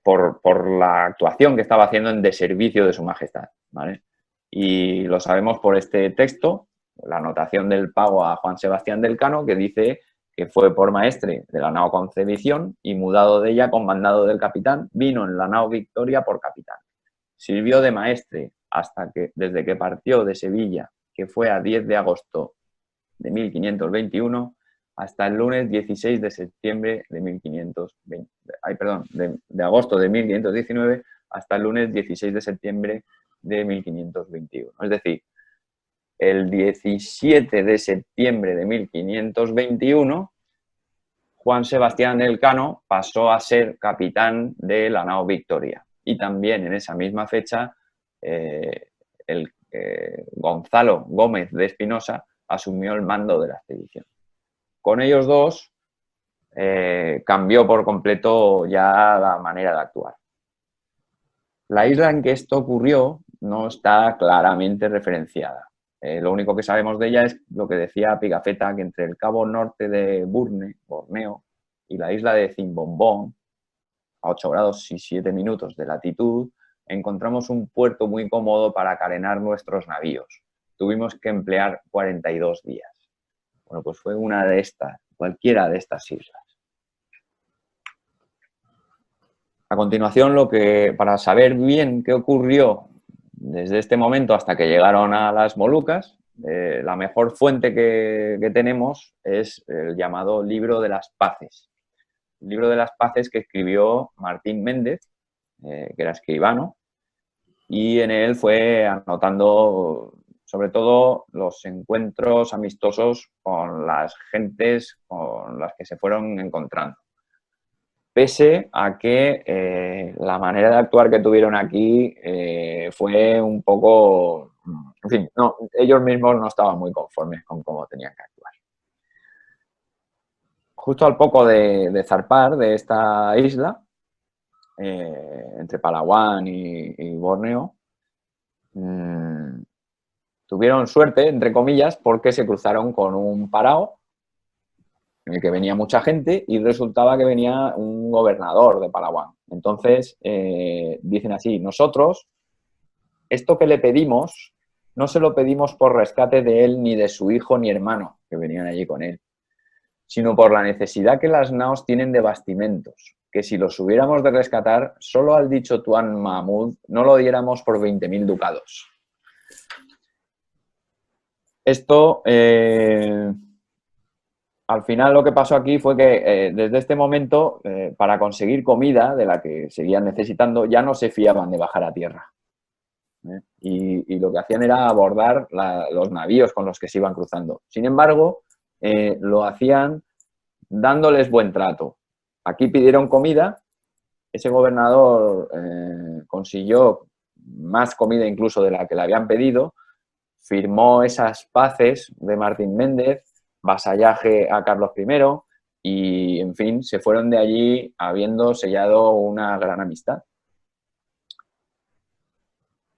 S2: por la actuación que estaba haciendo en deservicio de su majestad, ¿vale? Y lo sabemos por este texto, la anotación del pago a Juan Sebastián del Cano, que dice que fue por maestre de la nao Concepción y mudado de ella con mandado del capitán, vino en la nao Victoria por capitán. Sirvió de maestre hasta que, desde que partió de Sevilla, que fue a 10 de agosto de 1521, hasta el lunes 16 de septiembre de 1520. De agosto de 1519 hasta el lunes 16 de septiembre de 1521. Es decir, el 17 de septiembre de 1521, Juan Sebastián Elcano pasó a ser capitán de la nao Victoria. Y también en esa misma fecha, Gonzalo Gómez de Espinosa asumió el mando de la expedición. Con ellos dos cambió por completo ya la manera de actuar. La isla en que esto ocurrió no está claramente referenciada. Lo único que sabemos de ella es lo que decía Pigafetta, que entre el cabo norte de Borneo, y la isla de Cimbombón, a 8 grados y 7 minutos de latitud, encontramos un puerto muy cómodo para carenar nuestros navíos. Tuvimos que emplear 42 días. Bueno, pues fue una de estas, cualquiera de estas islas. A continuación, para saber bien qué ocurrió desde este momento hasta que llegaron a las Molucas, la mejor fuente que tenemos es el llamado Libro de las Paces. El Libro de las Paces que escribió Martín Méndez, que era escribano, y en él fue anotando sobre todo los encuentros amistosos con las gentes con las que se fueron encontrando. Pese a que la manera de actuar que tuvieron aquí fue un poco... En fin, no, ellos mismos no estaban muy conformes con cómo tenían que actuar. Justo al poco de zarpar de esta isla, entre Palawan y Borneo, tuvieron suerte, entre comillas, porque se cruzaron con un parao en el que venía mucha gente y resultaba que venía un gobernador de Palawan. Entonces, dicen así, nosotros, esto que le pedimos, no se lo pedimos por rescate de él, ni de su hijo, ni hermano, que venían allí con él, sino por la necesidad que las naos tienen de bastimentos, que si los hubiéramos de rescatar, solo al dicho Tuan Mahmud no lo diéramos por 20.000 ducados. Esto... al final lo que pasó aquí fue que desde este momento, para conseguir comida de la que seguían necesitando, ya no se fiaban de bajar a tierra. Y lo que hacían era abordar los navíos con los que se iban cruzando. Sin embargo, lo hacían dándoles buen trato. Aquí pidieron comida, ese gobernador consiguió más comida incluso de la que le habían pedido, firmó esas paces de Martín Méndez, vasallaje a Carlos I y, en fin, se fueron de allí habiendo sellado una gran amistad.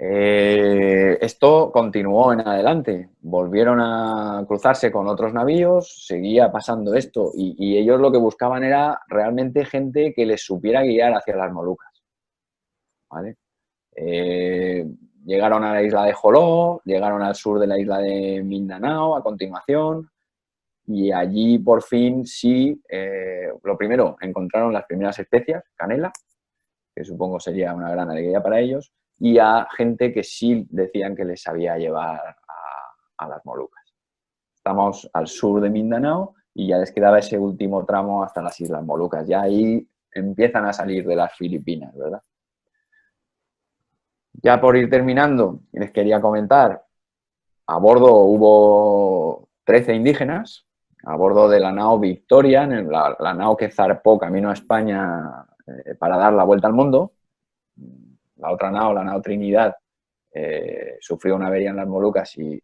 S2: Esto continuó en adelante, volvieron a cruzarse con otros navíos, seguía pasando esto y ellos lo que buscaban era realmente gente que les supiera guiar hacia las Molucas, ¿vale? Llegaron a la isla de Joló, llegaron al sur de la isla de Mindanao a continuación y allí por fin sí, lo primero, encontraron las primeras especias, canela, que supongo sería una gran alegría para ellos, y a gente que sí decían que les sabía llevar a las Molucas. Estamos al sur de Mindanao y ya les quedaba ese último tramo hasta las Islas Molucas. Ya ahí empiezan a salir de las Filipinas, ¿verdad? Ya por ir terminando, les quería comentar, a bordo hubo 13 indígenas, a bordo de la nao Victoria, la nao que zarpó camino a España para dar la vuelta al mundo. La otra nao, la nao Trinidad, sufrió una avería en las Molucas y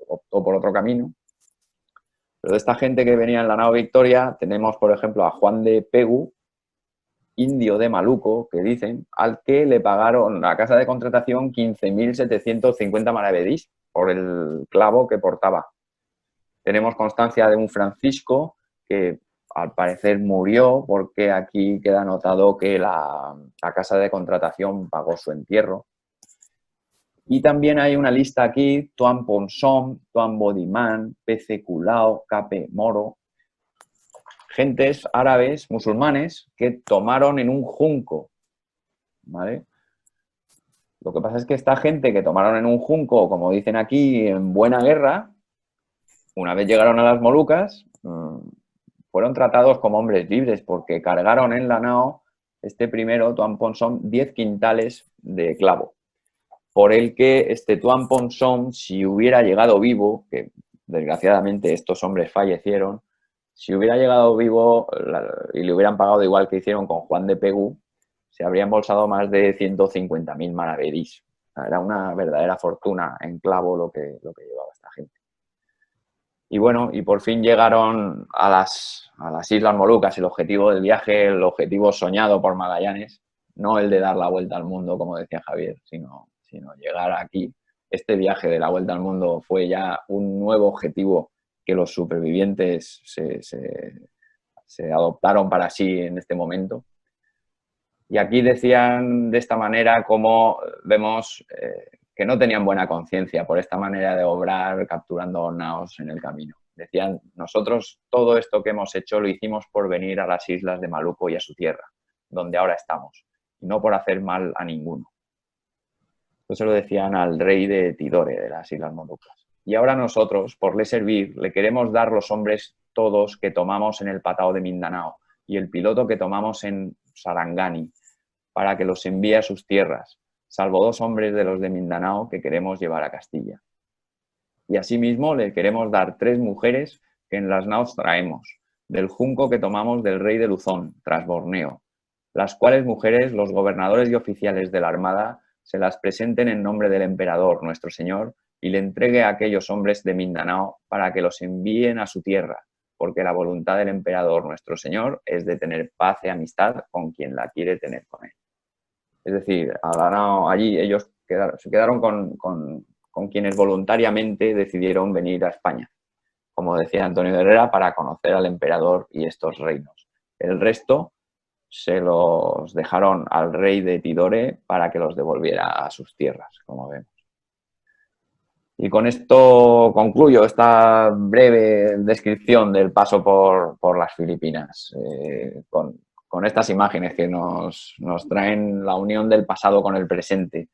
S2: optó por otro camino. Pero de esta gente que venía en la nao Victoria, tenemos, por ejemplo, a Juan de Pegu, indio de Maluco, que dicen, al que le pagaron la casa de contratación 15.750 maravedís por el clavo que portaba. Tenemos constancia de un Francisco que al parecer murió porque aquí queda anotado que la casa de contratación pagó su entierro. Y también hay una lista aquí, Tuan Ponsom, Tuan Bodimán, Pece Culao, Cape Moro, gentes árabes, musulmanes, que tomaron en un junco, ¿vale? Lo que pasa es que esta gente que tomaron en un junco, como dicen aquí, en buena guerra, una vez llegaron a las Molucas, fueron tratados como hombres libres porque cargaron en la nao, este primero, Tuan Ponsom, 10 quintales de clavo. Por el que este Tuan Ponsom, si hubiera llegado vivo, que desgraciadamente estos hombres fallecieron, si hubiera llegado vivo y le hubieran pagado igual que hicieron con Juan de Pegu, se habría embolsado más de 150.000 maravedís. Era una verdadera fortuna en clavo lo que llevaba esta gente. Y bueno, y por fin llegaron a las Islas Molucas, el objetivo del viaje, el objetivo soñado por Magallanes, no el de dar la vuelta al mundo, como decía Javier, sino llegar aquí. Este viaje de la vuelta al mundo fue ya un nuevo objetivo que los supervivientes se adoptaron para sí en este momento. Y aquí decían de esta manera cómo vemos que no tenían buena conciencia por esta manera de obrar capturando naos en el camino. Decían, nosotros todo esto que hemos hecho lo hicimos por venir a las islas de Maluco y a su tierra, donde ahora estamos, y no por hacer mal a ninguno. Eso lo decían al rey de Tidore, de las Islas Molucas. Y ahora nosotros, por le servir, le queremos dar los hombres todos que tomamos en el Patao de Mindanao y el piloto que tomamos en Sarangani, para que los envíe a sus tierras, salvo 2 hombres de los de Mindanao que queremos llevar a Castilla. Y asimismo le queremos dar 3 mujeres que en las naos traemos, del junco que tomamos del rey de Luzón, tras Borneo, las cuales mujeres los gobernadores y oficiales de la Armada se las presenten en nombre del emperador, nuestro señor, y le entregue a aquellos hombres de Mindanao para que los envíen a su tierra, porque la voluntad del emperador, nuestro señor, es de tener paz y amistad con quien la quiere tener con él. Es decir, allí ellos se quedaron con quienes voluntariamente decidieron venir a España, como decía Antonio de Herrera, para conocer al emperador y estos reinos. El resto se los dejaron al rey de Tidore para que los devolviera a sus tierras, como vemos. Y con esto concluyo esta breve descripción del paso por las Filipinas, con estas imágenes que nos traen la unión del pasado con el presente.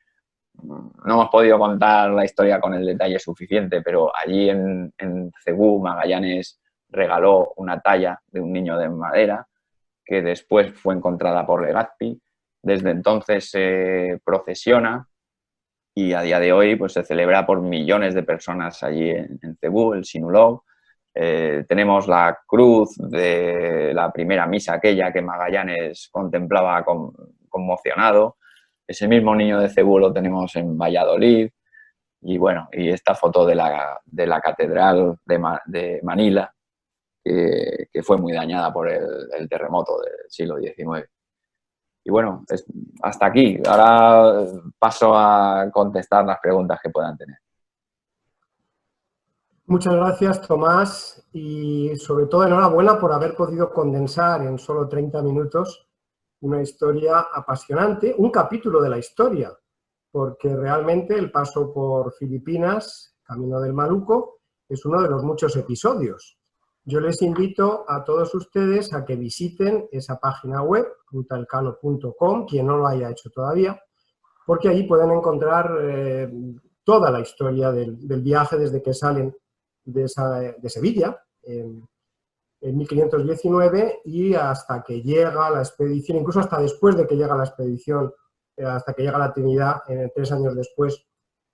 S2: No hemos podido contar la historia con el detalle suficiente, pero allí en Cebú, Magallanes regaló una talla de un niño de madera que después fue encontrada por Legazpi. Desde entonces se procesiona y a día de hoy pues, se celebra por millones de personas allí en Cebú, el Sinulog. Tenemos la cruz de la primera misa, aquella que Magallanes contemplaba conmocionado. Ese mismo niño de Cebú lo tenemos en Valladolid. Y bueno, y esta foto de la catedral de Manila, que fue muy dañada por el terremoto del siglo XIX. Y bueno, hasta aquí. Ahora paso a contestar las preguntas que puedan tener.
S1: Muchas gracias, Tomás, y sobre todo enhorabuena por haber podido condensar en solo 30 minutos una historia apasionante, un capítulo de la historia, porque realmente el paso por Filipinas, Camino del Maluco, es uno de los muchos episodios. Yo les invito a todos ustedes a que visiten esa página web, rutaelcano.com, quien no lo haya hecho todavía, porque allí pueden encontrar toda la historia del viaje desde que salen de Sevilla en 1519 y hasta que llega la expedición, incluso hasta después de que llega la expedición, hasta que llega la Trinidad, 3 años después,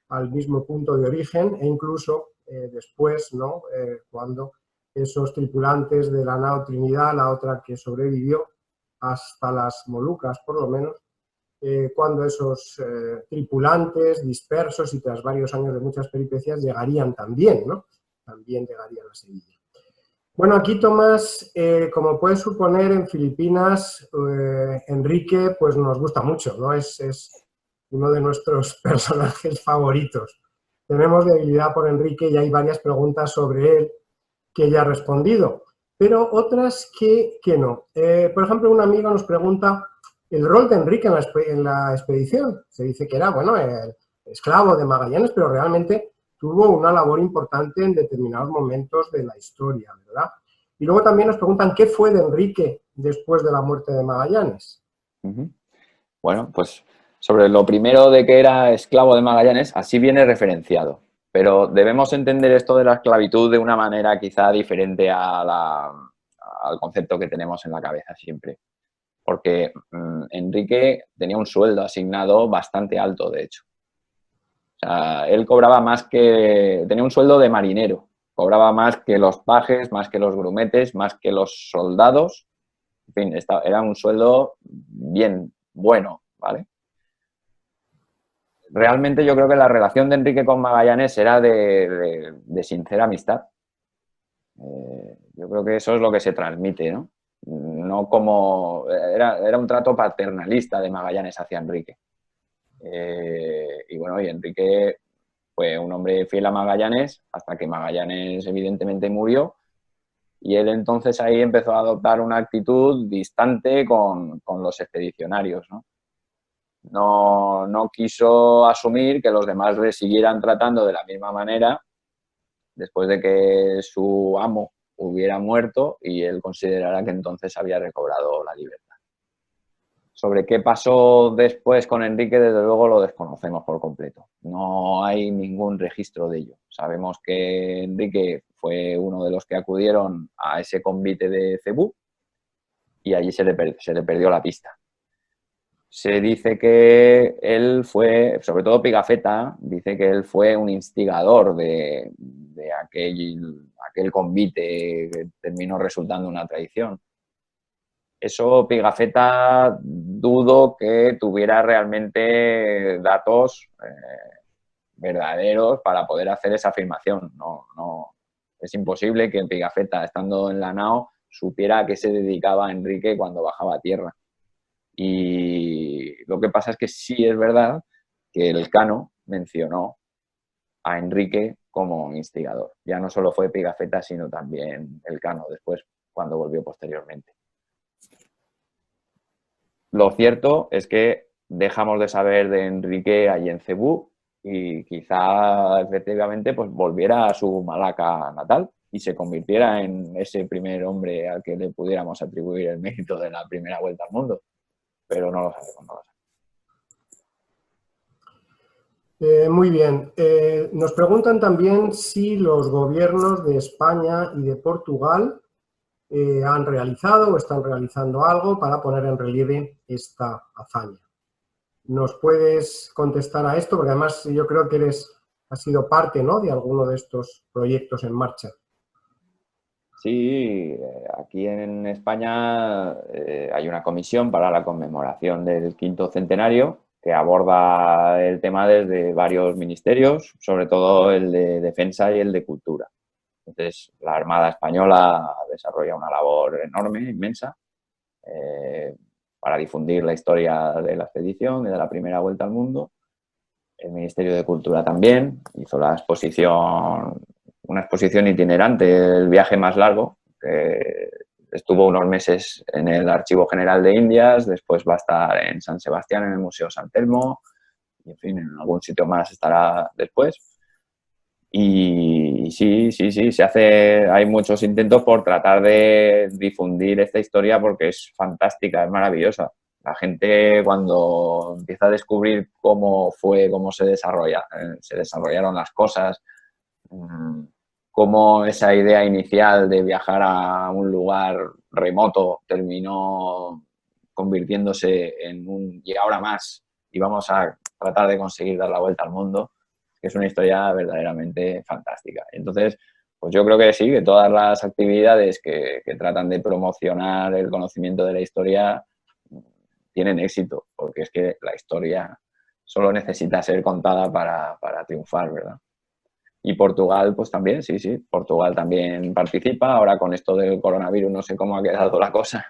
S1: al mismo punto de origen, e incluso después, ¿no? Cuando esos tripulantes de la nao Trinidad, la otra que sobrevivió hasta las Molucas por lo menos, cuando esos tripulantes dispersos y tras varios años de muchas peripecias llegarían también, ¿no? También llegarían a Sevilla. Bueno, aquí, Tomás, como puedes suponer, en Filipinas, Enrique pues nos gusta mucho, ¿no? Es uno de nuestros personajes favoritos. Tenemos debilidad por Enrique y hay varias preguntas sobre él que ya ha respondido, pero otras que no. Por ejemplo, un amigo nos pregunta el rol de Enrique en la expedición. Se dice que era, bueno, el esclavo de Magallanes, pero realmente tuvo una labor importante en determinados momentos de la historia, ¿verdad? Y luego también nos preguntan qué fue de Enrique después de la muerte de Magallanes.
S2: Bueno, pues sobre lo primero de que era esclavo de Magallanes, así viene referenciado. Pero debemos entender esto de la esclavitud de una manera quizá diferente al concepto que tenemos en la cabeza siempre. Porque Enrique tenía un sueldo asignado bastante alto, de hecho. O sea, él cobraba más que... tenía un sueldo de marinero. Cobraba más que los pajes, más que los grumetes, más que los soldados. En fin, era un sueldo bien bueno, ¿vale? Realmente yo creo que la relación de Enrique con Magallanes era de sincera amistad. Yo creo que eso es lo que se transmite, ¿no? No como... Era un trato paternalista de Magallanes hacia Enrique. Y bueno, y Enrique fue un hombre fiel a Magallanes hasta que Magallanes evidentemente murió y él entonces ahí empezó a adoptar una actitud distante con los expedicionarios, ¿no? No quiso asumir que los demás le siguieran tratando de la misma manera después de que su amo hubiera muerto y él considerara que entonces había recobrado la libertad. Sobre qué pasó después con Enrique, desde luego lo desconocemos por completo. No hay ningún registro de ello. Sabemos que Enrique fue uno de los que acudieron a ese convite de Cebú y allí se le perdió la pista. Se dice que él fue, sobre todo Pigafetta, dice que él fue un instigador de aquel convite que terminó resultando una traición. Eso Pigafetta dudo que tuviera realmente datos verdaderos para poder hacer esa afirmación. No, es imposible que Pigafetta, estando en la nao, supiera a qué se dedicaba Enrique cuando bajaba a tierra. Y lo que pasa es que sí es verdad que el Elcano mencionó a Enrique como instigador. Ya no solo fue Pigafetta, sino también Elcano después, cuando volvió posteriormente. Lo cierto es que dejamos de saber de Enrique allí en Cebú y quizá efectivamente pues volviera a su Malaca natal y se convirtiera en ese primer hombre al que le pudiéramos atribuir el mérito de la primera vuelta al mundo. Pero no lo sabemos.
S1: Muy bien. Nos preguntan también si los gobiernos de España y de Portugal han realizado o están realizando algo para poner en relieve esta hazaña. ¿Nos puedes contestar a esto? Porque además yo creo que has sido parte, ¿no?, de alguno de estos proyectos en marcha.
S2: Sí, aquí en España hay una comisión para la conmemoración del quinto centenario que aborda el tema desde varios ministerios, sobre todo el de Defensa y el de Cultura. Entonces, la Armada Española desarrolla una labor enorme, inmensa, para difundir la historia de la expedición y de la primera vuelta al mundo. El Ministerio de Cultura también hizo una exposición itinerante, el viaje más largo, que estuvo unos meses en el Archivo General de Indias, después va a estar en San Sebastián, en el Museo San Telmo, y en fin, en algún sitio más estará después. Y sí, hay muchos intentos por tratar de difundir esta historia porque es fantástica, es maravillosa. La gente cuando empieza a descubrir cómo se desarrollaron las cosas, cómo esa idea inicial de viajar a un lugar remoto terminó convirtiéndose en y ahora más, y vamos a tratar de conseguir dar la vuelta al mundo, que es una historia verdaderamente fantástica. Entonces, pues yo creo que sí, que todas las actividades que tratan de promocionar el conocimiento de la historia tienen éxito, porque es que la historia solo necesita ser contada para triunfar, ¿verdad? Y Portugal, pues también, sí, Portugal también participa. Ahora con esto del coronavirus no sé cómo ha quedado la cosa,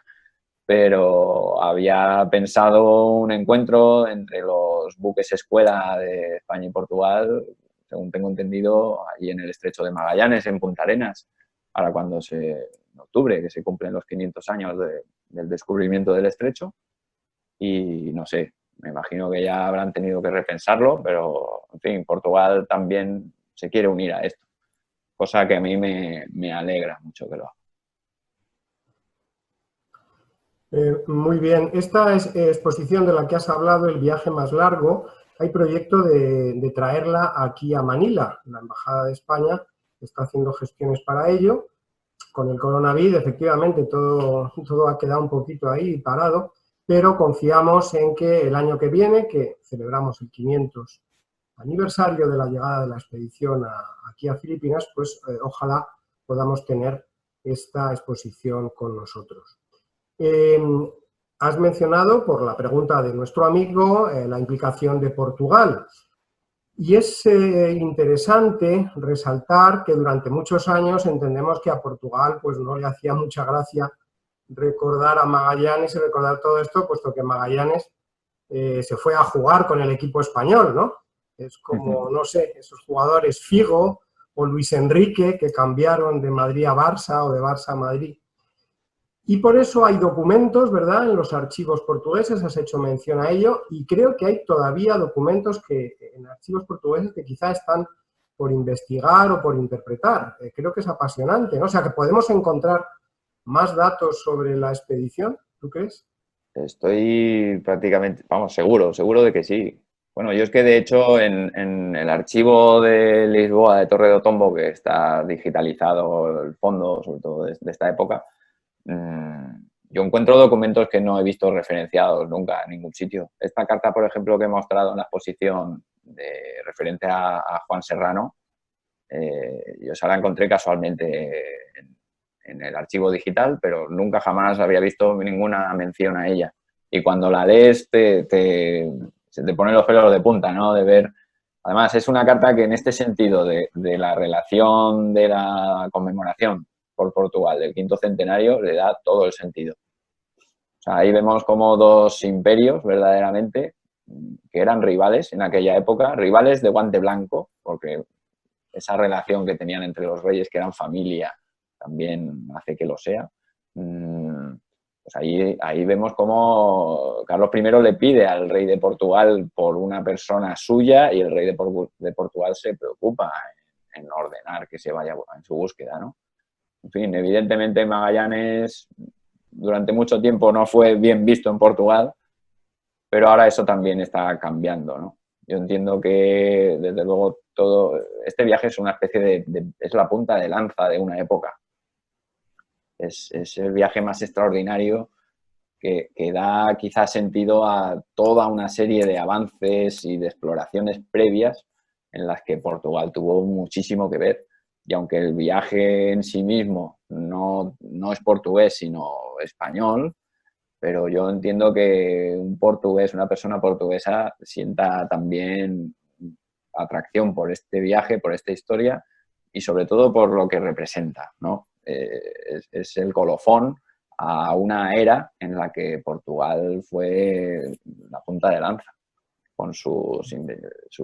S2: pero había pensado un encuentro entre los buques escuela de España y Portugal, según tengo entendido, allí en el Estrecho de Magallanes, en Punta Arenas, ahora en octubre, que se cumplen los 500 años del descubrimiento del estrecho. Y no sé, me imagino que ya habrán tenido que repensarlo, pero en fin, Portugal también se quiere unir a esto, cosa que a mí me alegra mucho que lo haga.
S1: Muy bien. Esta exposición de la que has hablado, el viaje más largo, hay proyecto de traerla aquí a Manila. La Embajada de España está haciendo gestiones para ello. Con el coronavirus, efectivamente, todo ha quedado un poquito ahí parado, pero confiamos en que el año que viene, que celebramos el 500 aniversario de la llegada de la expedición aquí a Filipinas, pues ojalá podamos tener esta exposición con nosotros. Has mencionado, por la pregunta de nuestro amigo, la implicación de Portugal. Y es interesante resaltar que durante muchos años entendemos que a Portugal pues, no le hacía mucha gracia recordar a Magallanes y recordar todo esto, puesto que Magallanes se fue a jugar con el equipo español, ¿no? Es como, no sé, esos jugadores Figo o Luis Enrique que cambiaron de Madrid a Barça o de Barça a Madrid. Y por eso hay documentos, ¿verdad?, en los archivos portugueses, has hecho mención a ello, y creo que hay todavía documentos en archivos portugueses que quizá están por investigar o por interpretar. Creo que es apasionante, ¿no? O sea, que podemos encontrar más datos sobre la expedición, ¿tú crees?
S2: Estoy prácticamente, vamos, seguro de que sí. Bueno, yo es que de hecho en el archivo de Lisboa de Torre do Tombo, que está digitalizado el fondo, sobre todo de esta época, yo encuentro documentos que no he visto referenciados nunca en ningún sitio. Esta carta, por ejemplo, que he mostrado en la exposición referente a Juan Serrano, yo esa la encontré casualmente en el archivo digital, pero nunca jamás había visto ninguna mención a ella. Y cuando la lees se te ponen los pelos de punta, ¿no? De ver. Además, es una carta que en este sentido de la relación de la conmemoración por Portugal del quinto centenario le da todo el sentido. O sea, ahí vemos como dos imperios verdaderamente que eran rivales en aquella época, rivales de guante blanco, porque esa relación que tenían entre los reyes, que eran familia, también hace que lo sea. Pues ahí vemos cómo Carlos I le pide al rey de Portugal por una persona suya y el rey de Portugal se preocupa en ordenar que se vaya en su búsqueda, ¿no? En fin, evidentemente Magallanes durante mucho tiempo no fue bien visto en Portugal, pero ahora eso también está cambiando, ¿no? Yo entiendo que, desde luego, todo este viaje es una especie es la punta de lanza de una época. Es el viaje más extraordinario que da quizás sentido a toda una serie de avances y de exploraciones previas en las que Portugal tuvo muchísimo que ver. Y aunque el viaje en sí mismo no es portugués, sino español, pero yo entiendo que un portugués, una persona portuguesa, sienta también atracción por este viaje, por esta historia y sobre todo por lo que representa, ¿no? Es el colofón a una era en la que Portugal fue la punta de lanza, con sus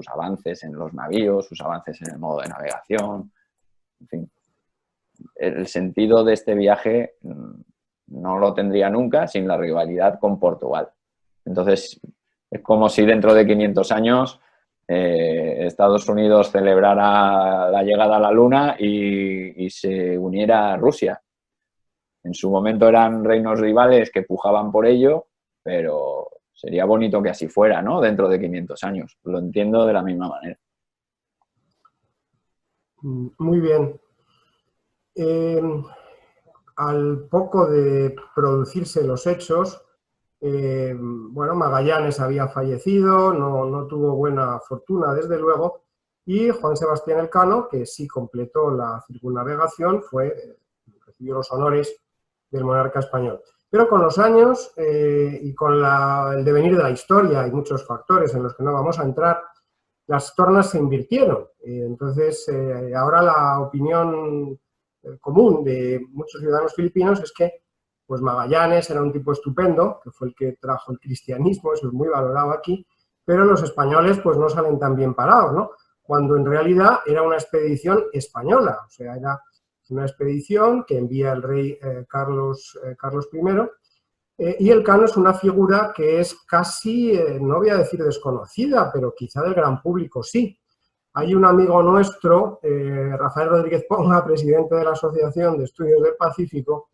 S2: avances en los navíos, sus avances en el modo de navegación, en fin. El sentido de este viaje no lo tendría nunca sin la rivalidad con Portugal. Entonces, es como si dentro de 500 años Estados Unidos celebrara la llegada a la Luna y se uniera a Rusia. En su momento eran reinos rivales que pujaban por ello, pero sería bonito que así fuera, ¿no? Dentro de 500 años. Lo entiendo de la misma manera.
S1: Muy bien. Al poco de producirse los hechos, bueno, Magallanes había fallecido, no tuvo buena fortuna, desde luego, y Juan Sebastián Elcano, que sí completó la circunnavegación, recibió los honores del monarca español. Pero con los años y con el devenir de la historia y muchos factores en los que no vamos a entrar, las tornas se invirtieron. Entonces, ahora la opinión común de muchos ciudadanos filipinos es que pues Magallanes era un tipo estupendo, que fue el que trajo el cristianismo, eso es muy valorado aquí, pero los españoles pues no salen tan bien parados, ¿no? Cuando en realidad era una expedición española, o sea, era una expedición que envía el rey Carlos I, y Elcano es una figura que es casi, no voy a decir desconocida, pero quizá del gran público sí. Hay un amigo nuestro, Rafael Rodríguez Ponga, presidente de la Asociación de Estudios del Pacífico,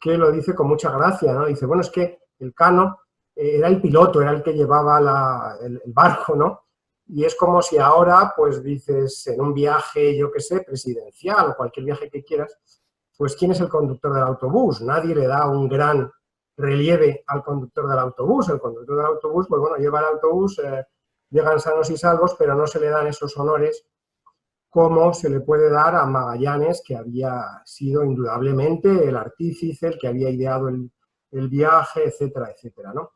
S1: que lo dice con mucha gracia, ¿no? Dice, bueno, es que Elcano era el piloto, era el que llevaba el barco, ¿no? Y es como si ahora, pues dices, en un viaje, yo qué sé, presidencial o cualquier viaje que quieras, pues ¿quién es el conductor del autobús? Nadie le da un gran relieve al conductor del autobús. El conductor del autobús, pues bueno, lleva el autobús, llegan sanos y salvos, pero no se le dan esos honores como se le puede dar a Magallanes, que había sido indudablemente el artífice, el que había ideado el viaje, etcétera, etcétera, ¿no?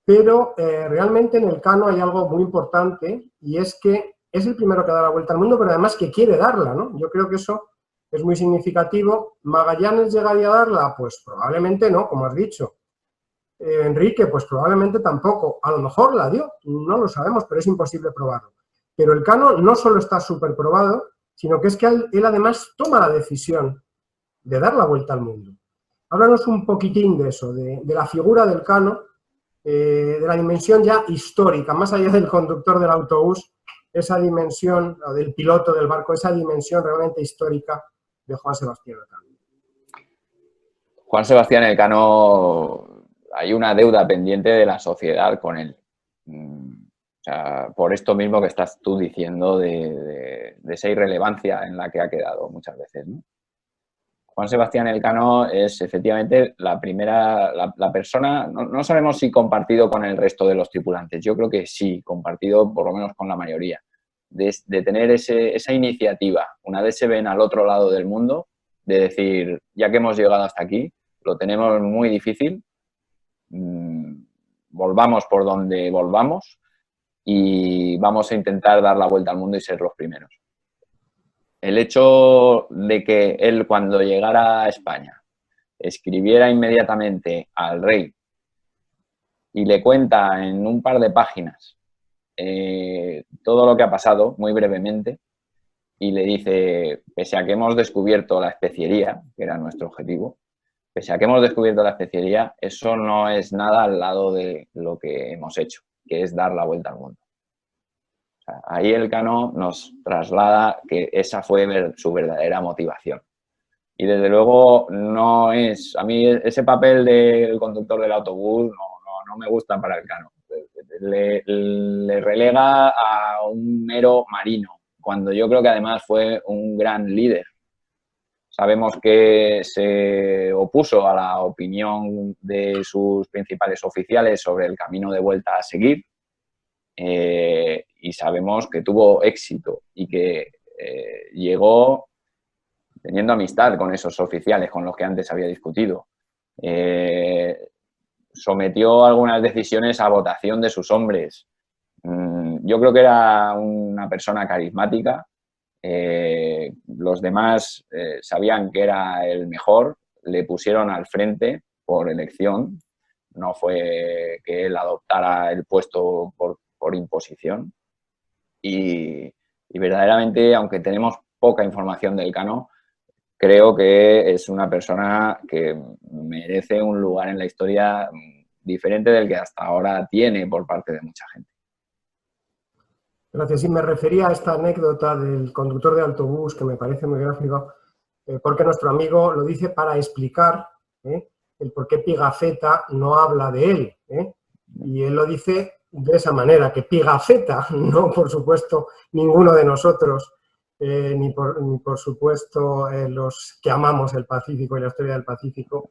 S1: Pero realmente en Elcano hay algo muy importante, y es que es el primero que da la vuelta al mundo, pero además que quiere darla, ¿no? Yo creo que eso es muy significativo. ¿Magallanes llegaría a darla? Pues probablemente no, como has dicho. Enrique, pues probablemente tampoco. A lo mejor la dio, no lo sabemos, pero es imposible probarlo. Pero Elcano no solo está súper probado, sino que es que él además toma la decisión de dar la vuelta al mundo. Háblanos un poquitín de eso, de la figura del Elcano, de la dimensión ya histórica, más allá del conductor del autobús, esa dimensión, o del piloto del barco, esa dimensión realmente histórica de Juan Sebastián Elcano.
S2: Juan Sebastián Elcano, hay una deuda pendiente de la sociedad con él. O sea, por esto mismo que estás tú diciendo de esa irrelevancia en la que ha quedado muchas veces, ¿no? Juan Sebastián Elcano es efectivamente la primera, la persona, no sabemos si compartido con el resto de los tripulantes, yo creo que sí, compartido por lo menos con la mayoría, de tener esa iniciativa, una vez se ven al otro lado del mundo, de decir, ya que hemos llegado hasta aquí, lo tenemos muy difícil, volvamos por donde volvamos y vamos a intentar dar la vuelta al mundo y ser los primeros. El hecho de que él, cuando llegara a España, escribiera inmediatamente al rey y le cuenta en un par de páginas todo lo que ha pasado, muy brevemente, y le dice, pese a que hemos descubierto la especiería, que era nuestro objetivo, pese a que hemos descubierto la especiería, eso no es nada al lado de lo que hemos hecho, que es dar la vuelta al mundo. Ahí Elcano nos traslada que esa fue su verdadera motivación. Y desde luego no es... A mí ese papel del conductor del autobús no me gusta para Elcano. Le relega a un mero marino, cuando yo creo que además fue un gran líder. Sabemos que se opuso a la opinión de sus principales oficiales sobre el camino de vuelta a seguir, y sabemos que tuvo éxito y que llegó teniendo amistad con esos oficiales con los que antes había discutido. Sometió algunas decisiones a votación de sus hombres. Yo creo que era una persona carismática. Los demás sabían que era el mejor, le pusieron al frente por elección, no fue que él adoptara el puesto por imposición. Y verdaderamente, aunque tenemos poca información del Cano, creo que es una persona que merece un lugar en la historia diferente del que hasta ahora tiene por parte de mucha gente.
S1: Gracias. Sí, me refería a esta anécdota del conductor de autobús, que me parece muy gráfico, porque nuestro amigo lo dice para explicar el por qué Pigafetta no habla de él. Y él lo dice de esa manera, que Pigafetta, no por supuesto ninguno de nosotros, ni por supuesto los que amamos el Pacífico y la historia del Pacífico,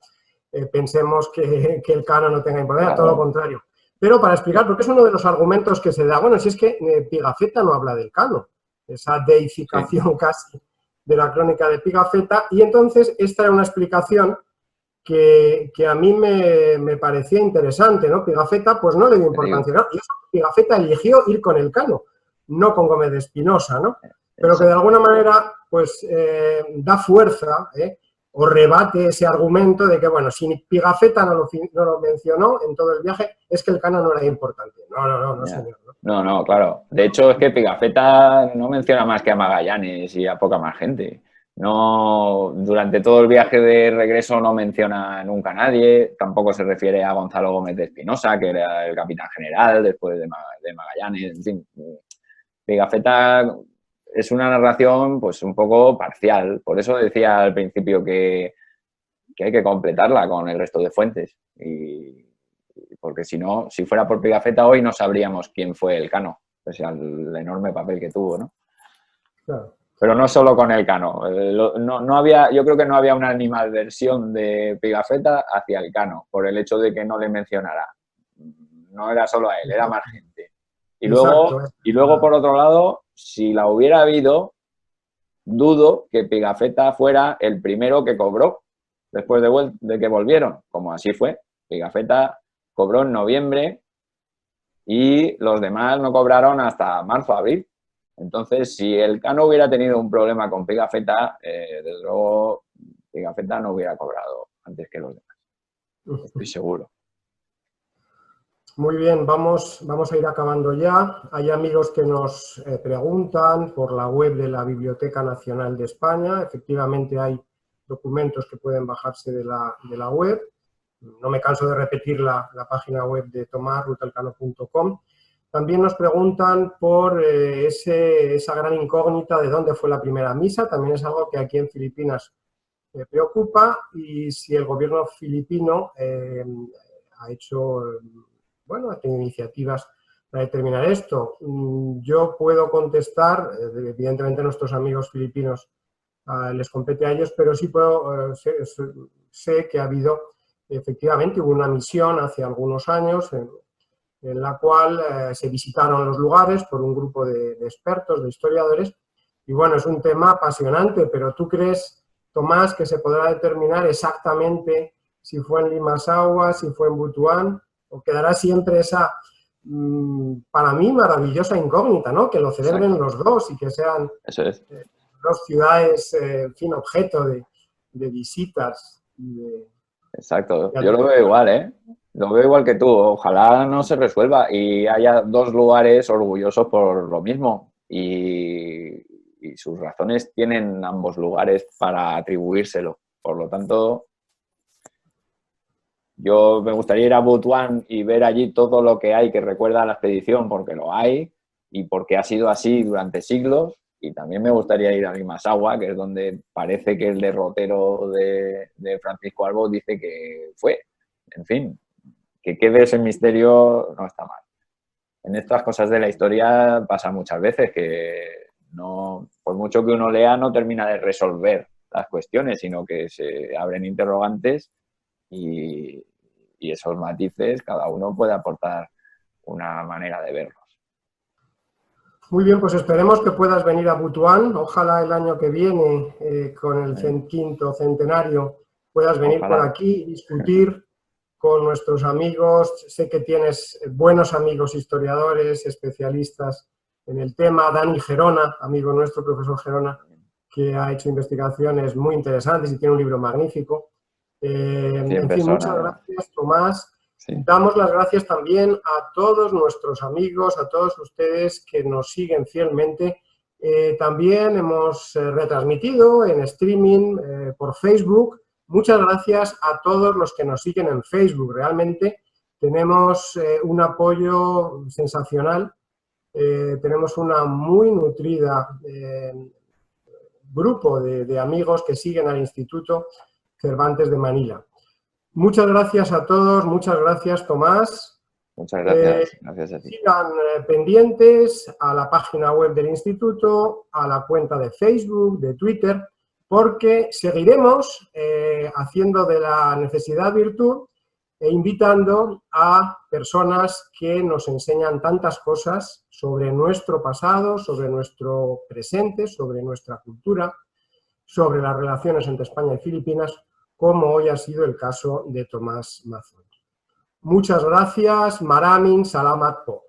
S1: pensemos que el Cano no tenga importancia, todo lo contrario. Pero para explicar, porque es uno de los argumentos que se da, bueno, si es que Pigafetta no habla del Cano, esa deificación casi de la crónica de Pigafetta, y entonces esta era una explicación que a mí me parecía interesante, ¿no? Pigafetta pues no le dio importancia, ¿no? Y eso, Pigafetta eligió ir con el Cano, no con Gómez de Espinosa, ¿no? Pero que de alguna manera pues da fuerza, o rebate ese argumento de que, bueno, si Pigafetta no lo mencionó en todo el viaje, es que el Cano no era importante. No, señor.
S2: No, claro. De hecho, es que Pigafetta no menciona más que a Magallanes y a poca más gente. No, durante todo el viaje de regreso no menciona nunca a nadie, tampoco se refiere a Gonzalo Gómez de Espinosa, que era el capitán general después de Magallanes, en fin. Pigafetta es una narración pues un poco parcial, por eso decía al principio que hay que completarla con el resto de fuentes, porque si no, si fuera por Pigafetta hoy no sabríamos quién fue el Cano, pese al enorme papel que tuvo, ¿no?
S1: Claro.
S2: Pero no solo con el Cano, no había, yo creo que no había una animadversión de Pigafetta hacia el Cano, por el hecho de que no le mencionara. No era solo a él, era más gente. Y luego, por otro lado, si la hubiera habido, dudo que Pigafetta fuera el primero que cobró después de que volvieron, como así fue. Pigafetta cobró en noviembre y los demás no cobraron hasta marzo, abril. Entonces, si el Cano hubiera tenido un problema con Pigafetta, desde luego Pigafetta no hubiera cobrado antes que los demás. Estoy seguro.
S1: Muy bien, vamos a ir acabando ya. Hay amigos que nos preguntan por la web de la Biblioteca Nacional de España. Efectivamente hay documentos que pueden bajarse de la web. No me canso de repetir la página web de Tomás, rutalcano.com. También nos preguntan por esa gran incógnita de dónde fue la primera misa. También es algo que aquí en Filipinas preocupa, y si el gobierno filipino ha hecho... bueno, ha tenido iniciativas para determinar esto. Yo puedo contestar, evidentemente nuestros amigos filipinos les compete a ellos, pero sí sé que ha habido, efectivamente, hubo una misión hace algunos años en la cual se visitaron los lugares por un grupo de expertos, de historiadores, y bueno, es un tema apasionante, pero ¿tú crees, Tomás, que se podrá determinar exactamente si fue en Limasaua, si fue en Butuan? ¿O quedará siempre esa, para mí, maravillosa incógnita, ¿no? Que lo celebren los dos y que sean dos ciudades, en fin, objeto de visitas.
S2: Exacto, yo lo veo igual, ¿eh? Lo veo igual que tú. Ojalá no se resuelva y haya dos lugares orgullosos por lo mismo. Y sus razones tienen ambos lugares para atribuírselo. Por lo tanto... Yo me gustaría ir a Butuan y ver allí todo lo que hay que recuerda a la expedición, porque lo hay y porque ha sido así durante siglos. Y también me gustaría ir a Limasaua, que es donde parece que el derrotero de Francisco Albó dice que fue. En fin, que quede ese misterio no está mal. En estas cosas de la historia pasa muchas veces que no, por mucho que uno lea, no termina de resolver las cuestiones, sino que se abren interrogantes y esos matices cada uno puede aportar una manera de verlos.
S1: Muy bien, pues esperemos que puedas venir a Butuan. Ojalá el año que viene, con el 5º centenario, puedas venir por aquí y discutir con nuestros amigos. Sé que tienes buenos amigos historiadores, especialistas en el tema. Dani Gerona, amigo nuestro, profesor Gerona, que ha hecho investigaciones muy interesantes y tiene un libro magnífico. En fin, muchas gracias, Tomás. Sí. Damos las gracias también a todos nuestros amigos, a todos ustedes que nos siguen fielmente. También hemos retransmitido en streaming por Facebook. Muchas gracias a todos los que nos siguen en Facebook. Realmente tenemos un apoyo sensacional. Tenemos una muy nutrida grupo de amigos que siguen al Instituto Cervantes de Manila. Muchas gracias a todos, muchas gracias, Tomás.
S2: Muchas gracias, gracias a ti.
S1: Sigan pendientes a la página web del Instituto, a la cuenta de Facebook, de Twitter, porque seguiremos haciendo de la necesidad virtud e invitando a personas que nos enseñan tantas cosas sobre nuestro pasado, sobre nuestro presente, sobre nuestra cultura, sobre las relaciones entre España y Filipinas, como hoy ha sido el caso de Tomás Mazón. Muchas gracias. Maramin Salamat Po.